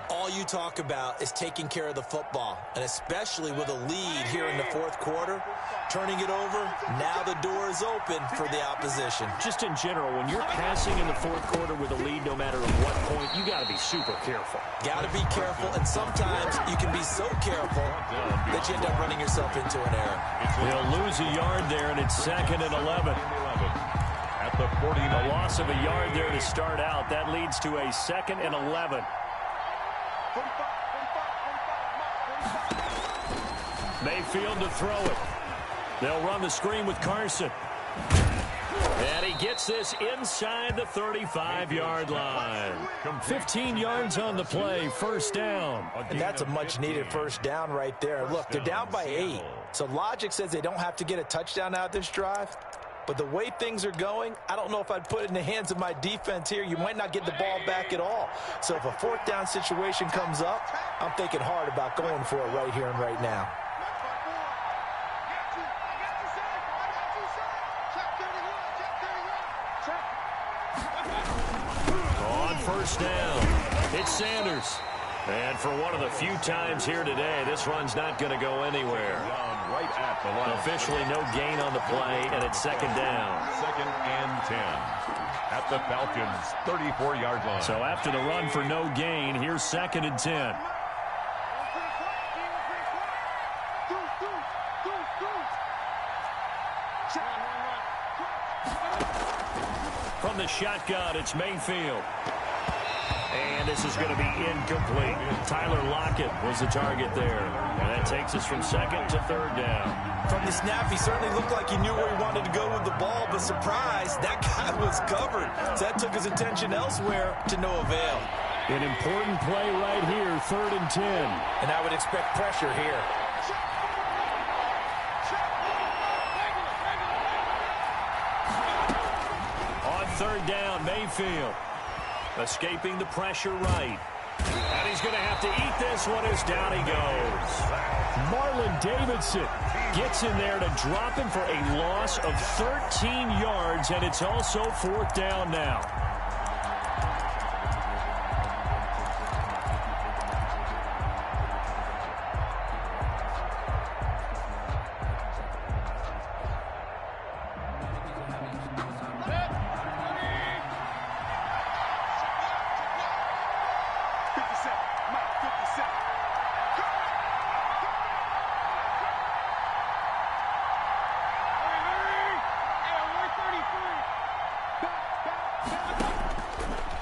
Speaker 4: All you talk about is taking care of the football, and especially with a lead here in the 4th quarter, turning it over, now the door is open for the opposition.
Speaker 2: Just in general, when you're passing in the 4th quarter with a lead, no matter at what point, you got to be super careful.
Speaker 4: Got to be careful, and sometimes you can be so careful that you end up running yourself into an error.
Speaker 2: They'll lose a yard there, and it's 2nd and 11.
Speaker 3: At the 49.
Speaker 2: A loss of a yard there to start out. That leads to a 2nd and 11.
Speaker 5: 45.
Speaker 2: Mayfield to throw it. They'll run the screen with Carson. And he gets this inside the 35-yard line. 15 yards on the play, 1st down.
Speaker 4: And that's a much-needed 1st down right there. Look, they're down by 8. So logic says they don't have to get a touchdown out this drive. But the way things are going, I don't know if I'd put it in the hands of my defense here. You might not get the ball back at all. So if a 4th down situation comes up, I'm thinking hard about going for it right here and right now.
Speaker 2: first down. It's Sanders. And for one of the few times here today, this run's not going to go anywhere.
Speaker 3: Right at the line.
Speaker 2: Officially no gain on the play, and it's second down.
Speaker 3: 2nd and 10 at the Falcons' 34-yard line.
Speaker 2: So after the run for no gain, here's 2nd and 10. From the shotgun, it's Mayfield. And this is going to be incomplete. Tyler Lockett was the target there. And that takes us from 2nd to 3rd down.
Speaker 4: From the snap, he certainly looked like he knew where he wanted to go with the ball, but surprise, that guy was covered. So that took his attention elsewhere to no avail.
Speaker 2: An important play right here, 3rd and 10.
Speaker 4: And I would expect pressure here.
Speaker 2: On 3rd down, Mayfield. Escaping the pressure right. And he's going to have to eat this one as down he goes. Marlon Davidson gets in there to drop him for a loss of 13 yards, and it's also 4th down now.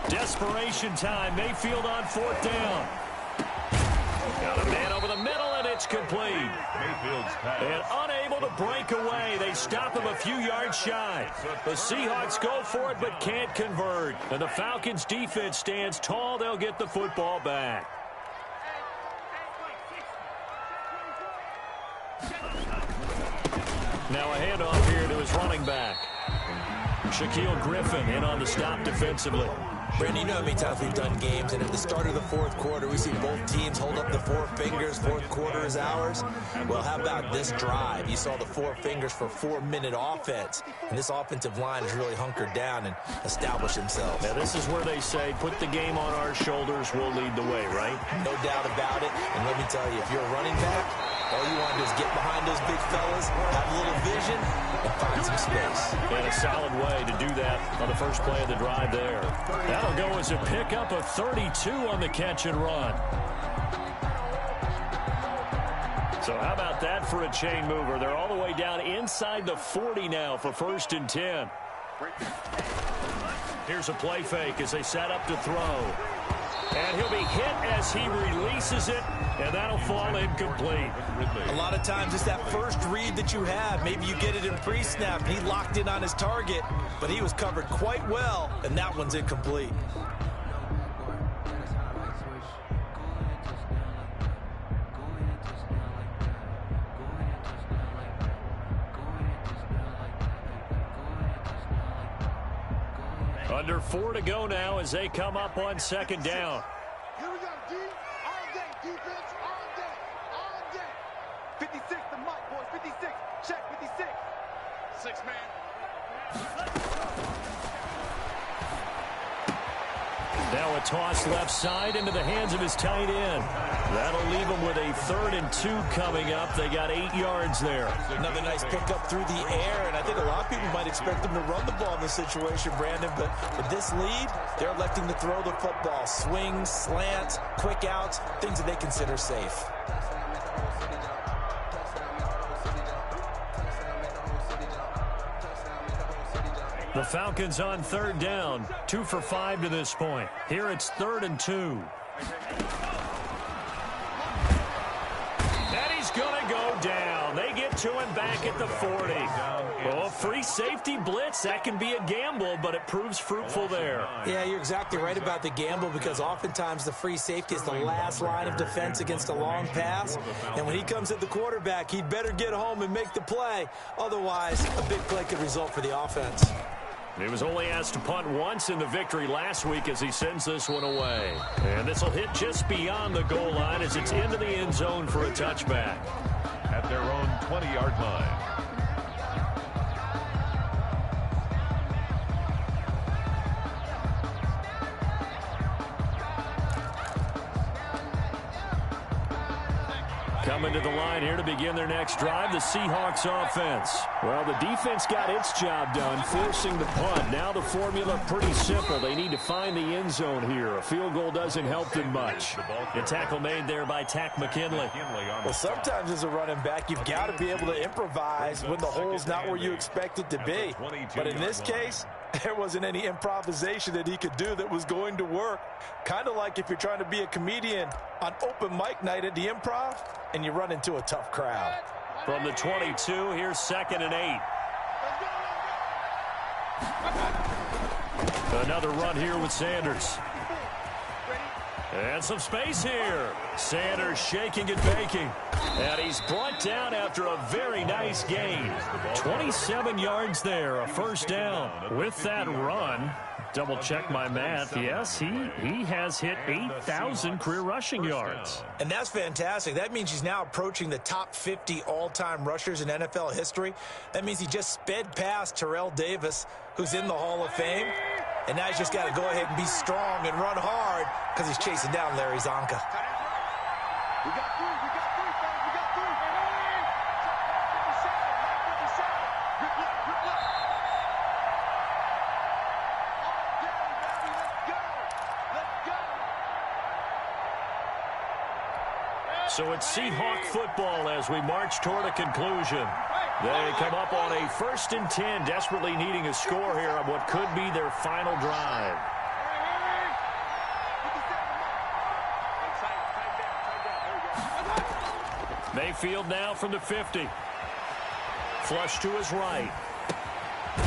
Speaker 2: Desperation time. Mayfield on 4th down. Got a man over the middle, and it's complete.
Speaker 3: Mayfield's pass.
Speaker 2: And unable to break away. They stop him a few yards shy. The Seahawks go for it, but can't convert. And the Falcons' defense stands tall. They'll get the football back. Now a handoff here to his running back. Shaquille Griffin in on the stop defensively.
Speaker 4: Brandon, you know how many times we've done games, and at the start of the 4th quarter, we see both teams hold up the 4 fingers. 4th quarter is ours. Well, how about this drive? You saw the 4 fingers for 4-minute offense, and this offensive line has really hunkered down and established themselves.
Speaker 2: Now, this is where they say, put the game on our shoulders, we'll lead the way, right?
Speaker 4: No doubt about it, and let me tell you, if you're a running back, all you want to do is get behind those big fellas, have a little vision, and find some space.
Speaker 2: And a solid way to do that on the first play of the drive there. That'll go as a pickup of 32 on the catch and run. So how about that for a chain mover? They're all the way down inside the 40 now for 1st and 10. Here's a play fake as they set up to throw. And he'll be hit as he releases it, and that'll fall incomplete.
Speaker 4: A lot of times it's that first read that you have. Maybe you get it in pre-snap. He locked in on his target, but he was covered quite well, and that one's incomplete.
Speaker 2: Under 4 to go now as they come up on 2nd down.
Speaker 5: Here we go, D. All day, defense, all day, all day. 56, the mic, boys, 56. Check, 56. 6 man.
Speaker 2: Now a toss left side into the hands of his tight end. That'll leave him with a 3rd and 2 coming up. They got 8 yards there.
Speaker 4: Another nice pickup through the air, and I think a lot of people might expect them to run the ball in this situation, Brandon, but with this lead, they're electing to throw the football. Swings, slants, quick outs, things that they consider safe.
Speaker 2: The Falcons on 3rd down, 2 for 5 to this point. Here it's 3rd and 2. And he's going to go down. They get to him back at the 40. Oh, free safety blitz, that can be a gamble, but it proves fruitful there.
Speaker 4: Yeah, you're exactly right about the gamble because oftentimes the free safety is the last line of defense against a long pass. And when he comes at the quarterback, he'd better get home and make the play. Otherwise, a big play could result for the offense.
Speaker 2: He was only asked to punt once in the victory last week as he sends this one away. And this will hit just beyond the goal line as it's into the end zone for a touchback.
Speaker 3: At their own 20-yard line.
Speaker 2: Coming to the line here to begin their next drive, the Seahawks offense.
Speaker 6: Well, the defense got its job done, forcing the punt. Now the formula pretty simple. They need to find the end zone here. A field goal doesn't help them much.
Speaker 2: The tackle made there by Tack McKinley.
Speaker 4: Well, sometimes as a running back, you've got to be able to improvise when the hole's not where you expect it to be. But in this case, there wasn't any improvisation that he could do that was going to work. Kind of like if you're trying to be a comedian on open mic night at the Improv and you run into a tough crowd.
Speaker 2: From the 22, here's 2nd and 8. Another run here with Sanders. And some space here. Sanders shaking and baking. And he's brought down after a very nice gain. 27 yards there, a first down. With that run, double check my math. Yes, he has hit 8,000 career rushing yards.
Speaker 4: And that's fantastic. That means he's now approaching the top 50 all-time rushers in NFL history. That means he just sped past Terrell Davis, who's in the Hall of Fame. And now he's just got to go ahead and be strong and run hard because he's chasing down Larry Zonka.
Speaker 5: We got three, fellas, we got three. 57, 57. Grip left, grip left. All day, baby, let's go. Let's go.
Speaker 2: So it's Seahawk football as we march toward a conclusion. They come up on a 1st and 10, desperately needing a score here on what could be their final drive. Mayfield now from the 50. Flush to his right.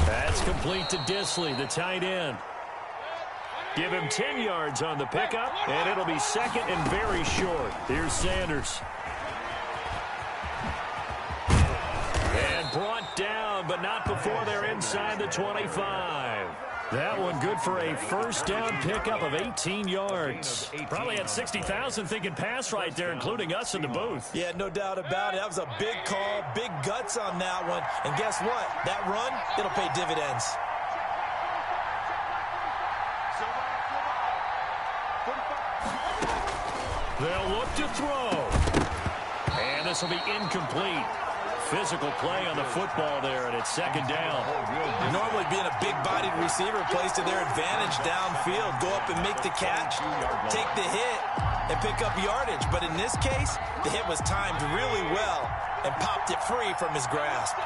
Speaker 2: That's complete to Disley, the tight end. Give him 10 yards on the pickup, and it'll be 2nd and very short. Here's Sanders. And brought down, but not before they're inside the 25. That one good for a first down pickup of 18 yards. Probably had 60,000 thinking pass right there, including us in the booth.
Speaker 4: Yeah, no doubt about it. That was a big call, big guts on that one. And guess what? That run, it'll pay dividends.
Speaker 2: They'll look to throw. And this will be incomplete. Physical play on the football there, and it's 2nd down.
Speaker 4: Normally being a big-bodied receiver plays to their advantage downfield. Go up and make the catch, take the hit, and pick up yardage. But in this case, the hit was timed really well and popped it free from his grasp.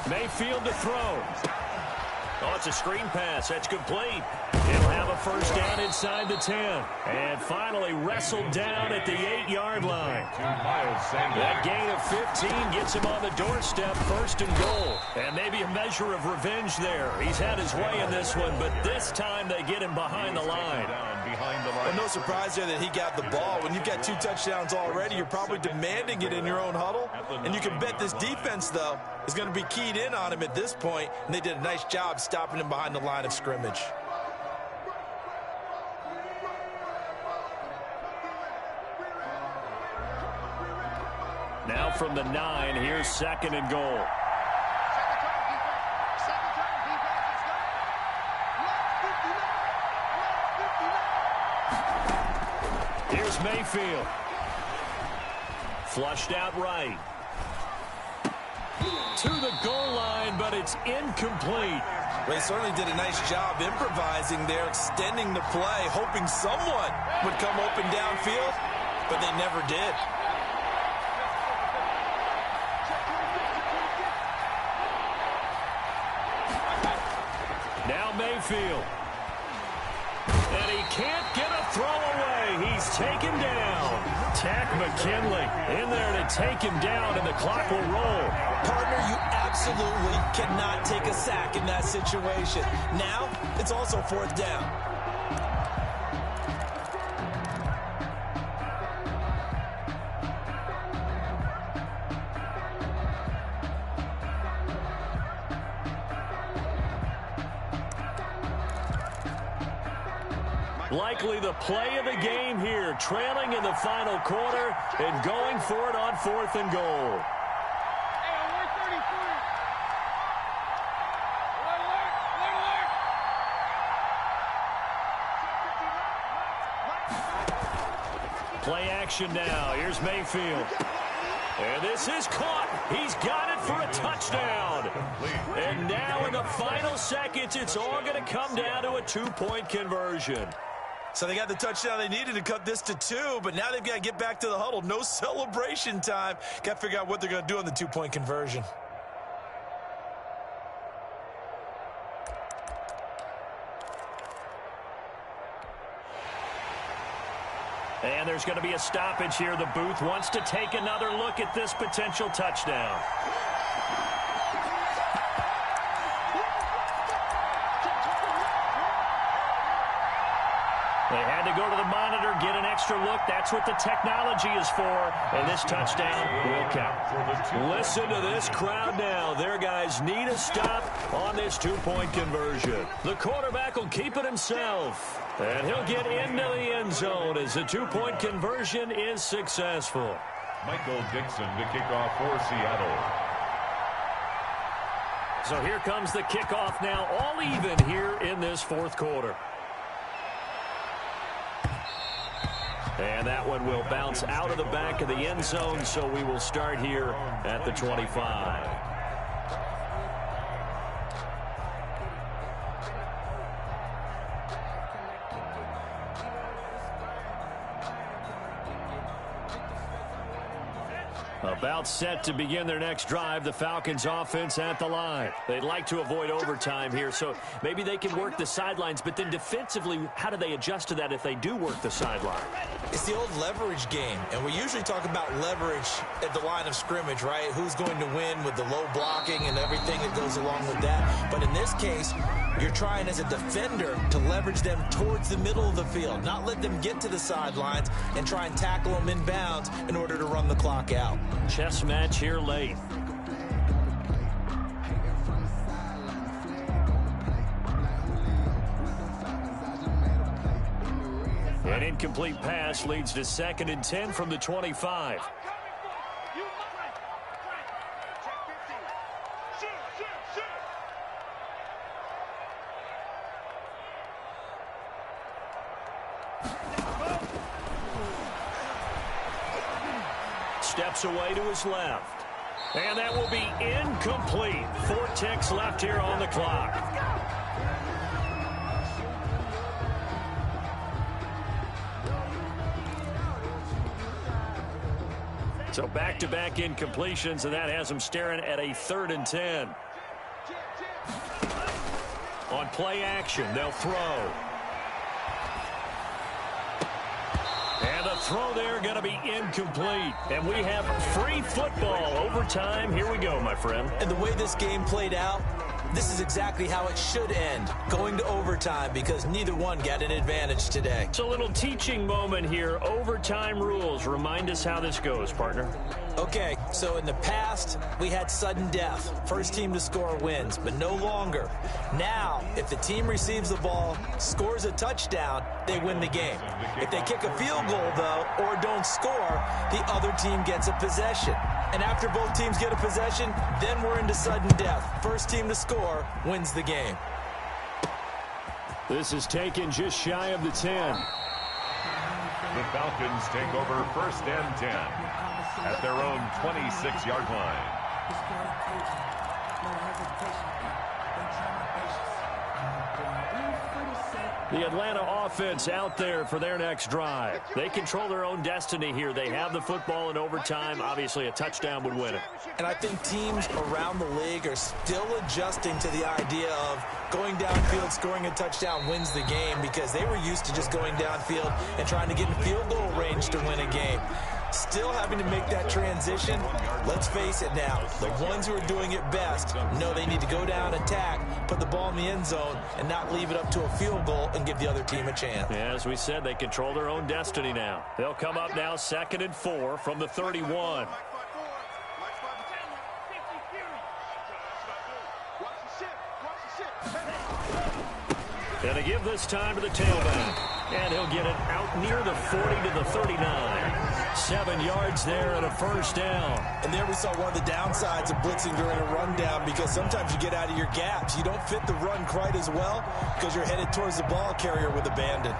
Speaker 2: Mayfield to throw. Oh, it's a screen pass. That's complete. He'll have a first down inside the 10. And finally wrestled down at the 8-yard line. That gain of 15 gets him on the doorstep, 1st and goal. And maybe a measure of revenge there. He's had his way in this one, but this time they get him behind the line.
Speaker 4: Well, no surprise there that he got the ball. When you've got 2 touchdowns already, you're probably demanding it in your own huddle. And you can bet this defense, though, is going to be keyed in on him at this point. And they did a nice job stopping him behind the line of scrimmage.
Speaker 2: Now from the 9, here's 2nd and goal. Here's Mayfield. Flushed out right. To the goal line, but it's incomplete.
Speaker 4: Well, he certainly did a nice job improvising there, extending the play, hoping someone would come open downfield, but they never did.
Speaker 2: Now Mayfield. And he can't get a throw away. He's taken down. Tack McKinley in there to take him down, and the clock will roll.
Speaker 4: Partner, you absolutely cannot take a sack in that situation. Now, it's also 4th down.
Speaker 2: Likely the play of the game here, trailing in the final quarter and going for it on 4th and goal. Play action now. Here's Mayfield. And this is caught. He's got it for a touchdown. And now in the final seconds, it's all going to come down to a two-point conversion.
Speaker 4: So they got the touchdown they needed to cut this to 2, but now they've got to get back to the huddle. No celebration time. Got to figure out what they're going to do on the two-point conversion.
Speaker 2: And there's going to be a stoppage here. The booth wants to take another look at this potential touchdown. They had to go to the monitor, get an extra look. That's what the technology is for. And this touchdown will count. Listen to this crowd now. Their guys need a stop on this two-point conversion. The quarterback will keep it himself. And he'll get into the end zone as the two-point conversion is successful.
Speaker 3: Michael Dixon to kick off for Seattle.
Speaker 2: So here comes the kickoff now, all even here in this fourth quarter. And that one will bounce out of the back of the end zone, so we will start here at the 25. About set to begin their next drive, the Falcons offense at the line. They'd like to avoid overtime here, so maybe they can work the sidelines, but then defensively, how do they adjust to that if they do work the sideline?
Speaker 4: It's the old leverage game, and we usually talk about leverage at the line of scrimmage, right? Who's going to win with the low blocking and everything that goes along with that. But in this case, you're trying as a defender to leverage them towards the middle of the field, not let them get to the sidelines and try and tackle them inbounds in order to run the clock out.
Speaker 2: Chess match here late. An incomplete pass leads to 2nd and 10 from the 25. Steps away to his left. And that will be incomplete. 4 ticks left here on the clock. So back-to-back incompletions, and that has them staring at a 3rd and 10. On play action, they'll throw. And the throw there going to be incomplete. And we have free football overtime. Here we go, my friend.
Speaker 4: And the way this game played out, this is exactly how it should end, going to overtime, because neither one got an advantage today.
Speaker 2: It's a little teaching moment here. Overtime rules. Remind us how this goes, partner.
Speaker 4: Okay, so in the past, we had sudden death. First team to score wins, but no longer. Now, if the team receives the ball, scores a touchdown, they win the game. If they kick a field goal, though, or don't score, the other team gets a possession. And after both teams get a possession, then we're into sudden death. First team to score wins the game.
Speaker 2: This is taken just shy of the 10.
Speaker 3: The Falcons take over 1st and 10 at their own 26-yard line.
Speaker 2: The Atlanta offense out there for their next drive. They control their own destiny here. They have the football in overtime. Obviously, a touchdown would win it.
Speaker 4: And I think teams around the league are still adjusting to the idea of going downfield, scoring a touchdown wins the game, because they were used to just going downfield and trying to get in field goal range to win a game. Still having to make that transition. Let's face it now, the ones who are doing it best know they need to go down, attack, put the ball in the end zone, and not leave it up to a field goal and give the other team a chance.
Speaker 2: Yeah, as we said, they control their own destiny now. They'll come up now 2nd and 4 from the 31. And they give this time to the tailback. And he'll get it out near the 40 to the 39. 7 yards there and a first down.
Speaker 4: And there we saw one of the downsides of blitzing during a rundown, because sometimes you get out of your gaps. You don't fit the run quite as well because you're headed towards the ball carrier with abandon.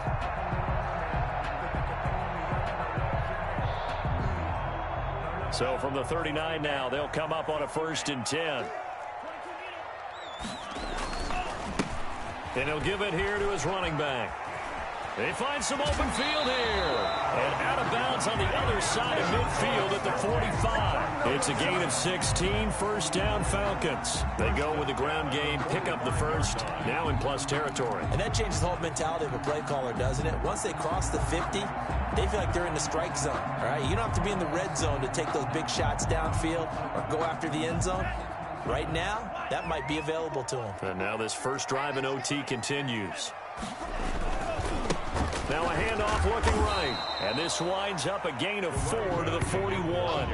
Speaker 2: So from the 39 now, they'll come up on a 1st and 10. And he'll give it here to his running back. They find some open field here. And out of bounds on the other side of midfield at the 45. It's a gain of 16, 1st down Falcons. They go with the ground game, pick up the first, now in plus territory.
Speaker 4: And that changes the whole mentality of a play caller, doesn't it? Once they cross the 50, they feel like they're in the strike zone. All right, you don't have to be in the red zone to take those big shots downfield or go after the end zone. Right now, that might be available to them.
Speaker 2: And now this first drive in OT continues. Now a handoff looking right. And this winds up a gain of 4 to the 41.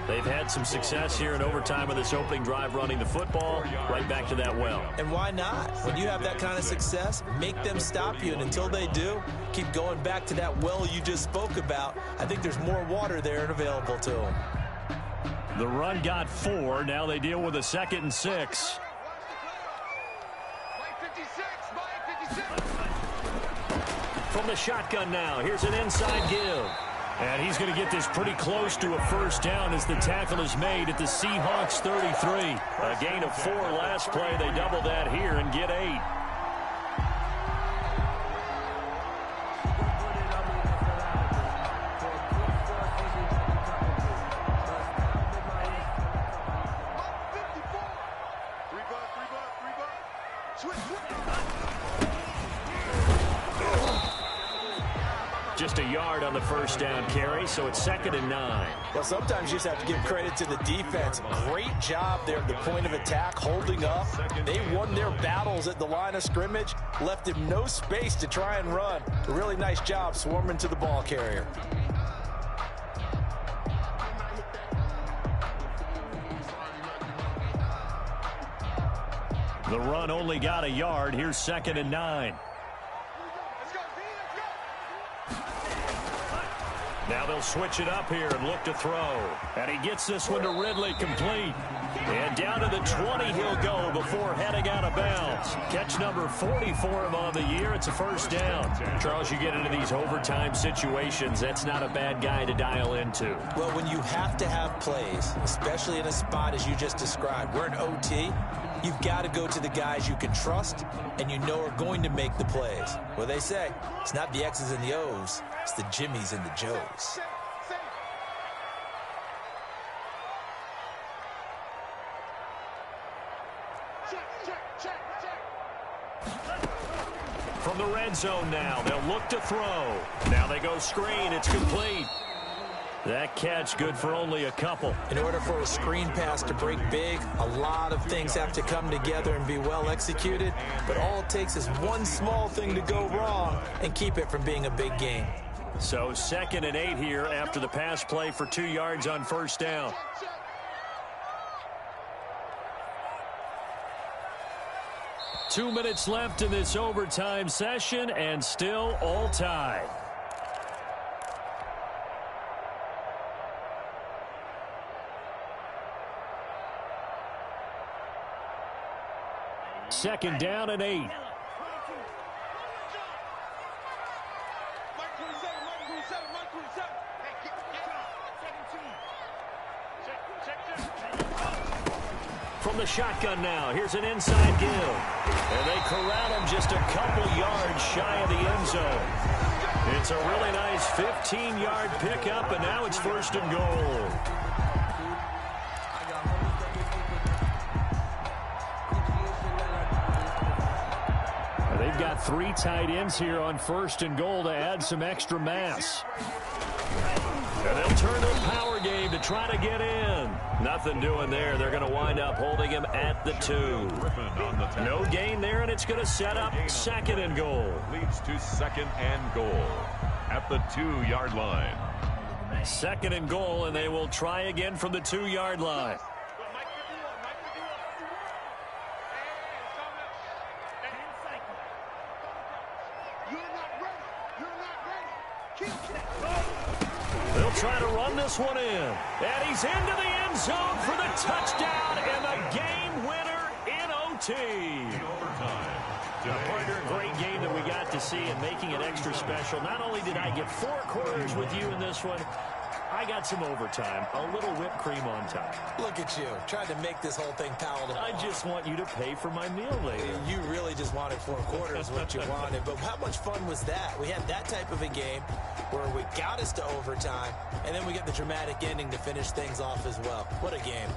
Speaker 2: They've had some success here in overtime of this opening drive running the football right back to that well.
Speaker 4: And why not? When you have that kind of success, make them stop you. And until they do, keep going back to that well you just spoke about. I think there's more water there and available to them.
Speaker 2: The run got 4. Now they deal with a 2nd and 6. From the shotgun now, here's an inside give. And he's going to get this pretty close to a 1st down as the tackle is made at the Seahawks 33. A gain of 4 last play. They double that here and get 8. Just a yard on the 1st down carry, so it's 2nd and 9.
Speaker 4: Well, sometimes you just have to give credit to the defense. Great job there at the point of attack, holding up. They won their battles at the line of scrimmage, left him no space to try and run. A really nice job swarming to the ball carrier.
Speaker 2: The run only got a yard. Here's 2nd and 9. Now they'll switch it up here and look to throw. And he gets this one to Ridley complete. And down to the 20 he'll go before heading out of bounds. Catch number 40 for him on the year. It's a 1st down. Charles, you get into these overtime situations, that's not a bad guy to dial into.
Speaker 4: Well, when you have to have plays, especially in a spot as you just described, we're in OT, you've got to go to the guys you can trust and you know are going to make the plays. Well, they say it's not the X's and the O's, it's the Jimmies and the Joes.
Speaker 2: From the red zone now, they'll look to throw. Now they go screen. It's complete. That catch good for only a couple.
Speaker 4: In order for a screen pass to break big, a lot of things have to come together and be well executed. But all it takes is one small thing to go wrong and keep it from being a big game.
Speaker 2: So 2nd and 8 here after the pass play for 2 yards on 1st down. Two minutes left in this overtime session, and still all tied. Second down and 8. From the shotgun now, here's an inside give. And they corral him just a couple yards shy of the end zone. It's a really nice 15-yard pickup, and now it's 1st and goal. They've got 3 tight ends here on 1st and goal to add some extra mass. And they'll turn to a power game to try to get in. Nothing doing there. They're going to wind up holding him at the 2. No gain there, and it's going to set up 2nd and goal.
Speaker 3: Leads to 2nd and goal at the 2-yard line.
Speaker 2: 2nd and goal, and they will try again from the 2-yard line. They'll try to run this one in. And he's into the end zone for the touchdown and the game winner in OT. Partner, great game that we got to see and making it extra special. Not only did I get 4 quarters with you in this one, I got some overtime, a little whipped cream on top.
Speaker 4: Look at you, trying to make this whole thing palatable.
Speaker 2: I just want you to pay for my meal later.
Speaker 4: You really just wanted 4 quarters what you wanted. But how much fun was that? We had that type of a game where we got us to overtime, and then we get the dramatic ending to finish things off as well. What a game.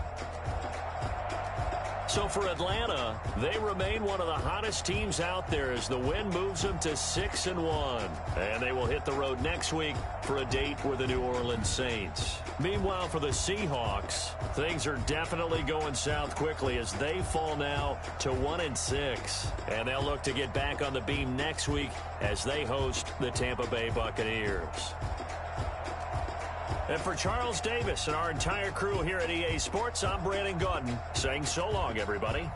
Speaker 2: So for Atlanta, they remain one of the hottest teams out there as the win moves them to 6-1. And they will hit the road next week for a date with the New Orleans Saints. Meanwhile, for the Seahawks, things are definitely going south quickly as they fall now to 1-6. And they'll look to get back on the beam next week as they host the Tampa Bay Buccaneers. And for Charles Davis and our entire crew here at EA Sports, I'm Brandon Gaudin saying so long, everybody.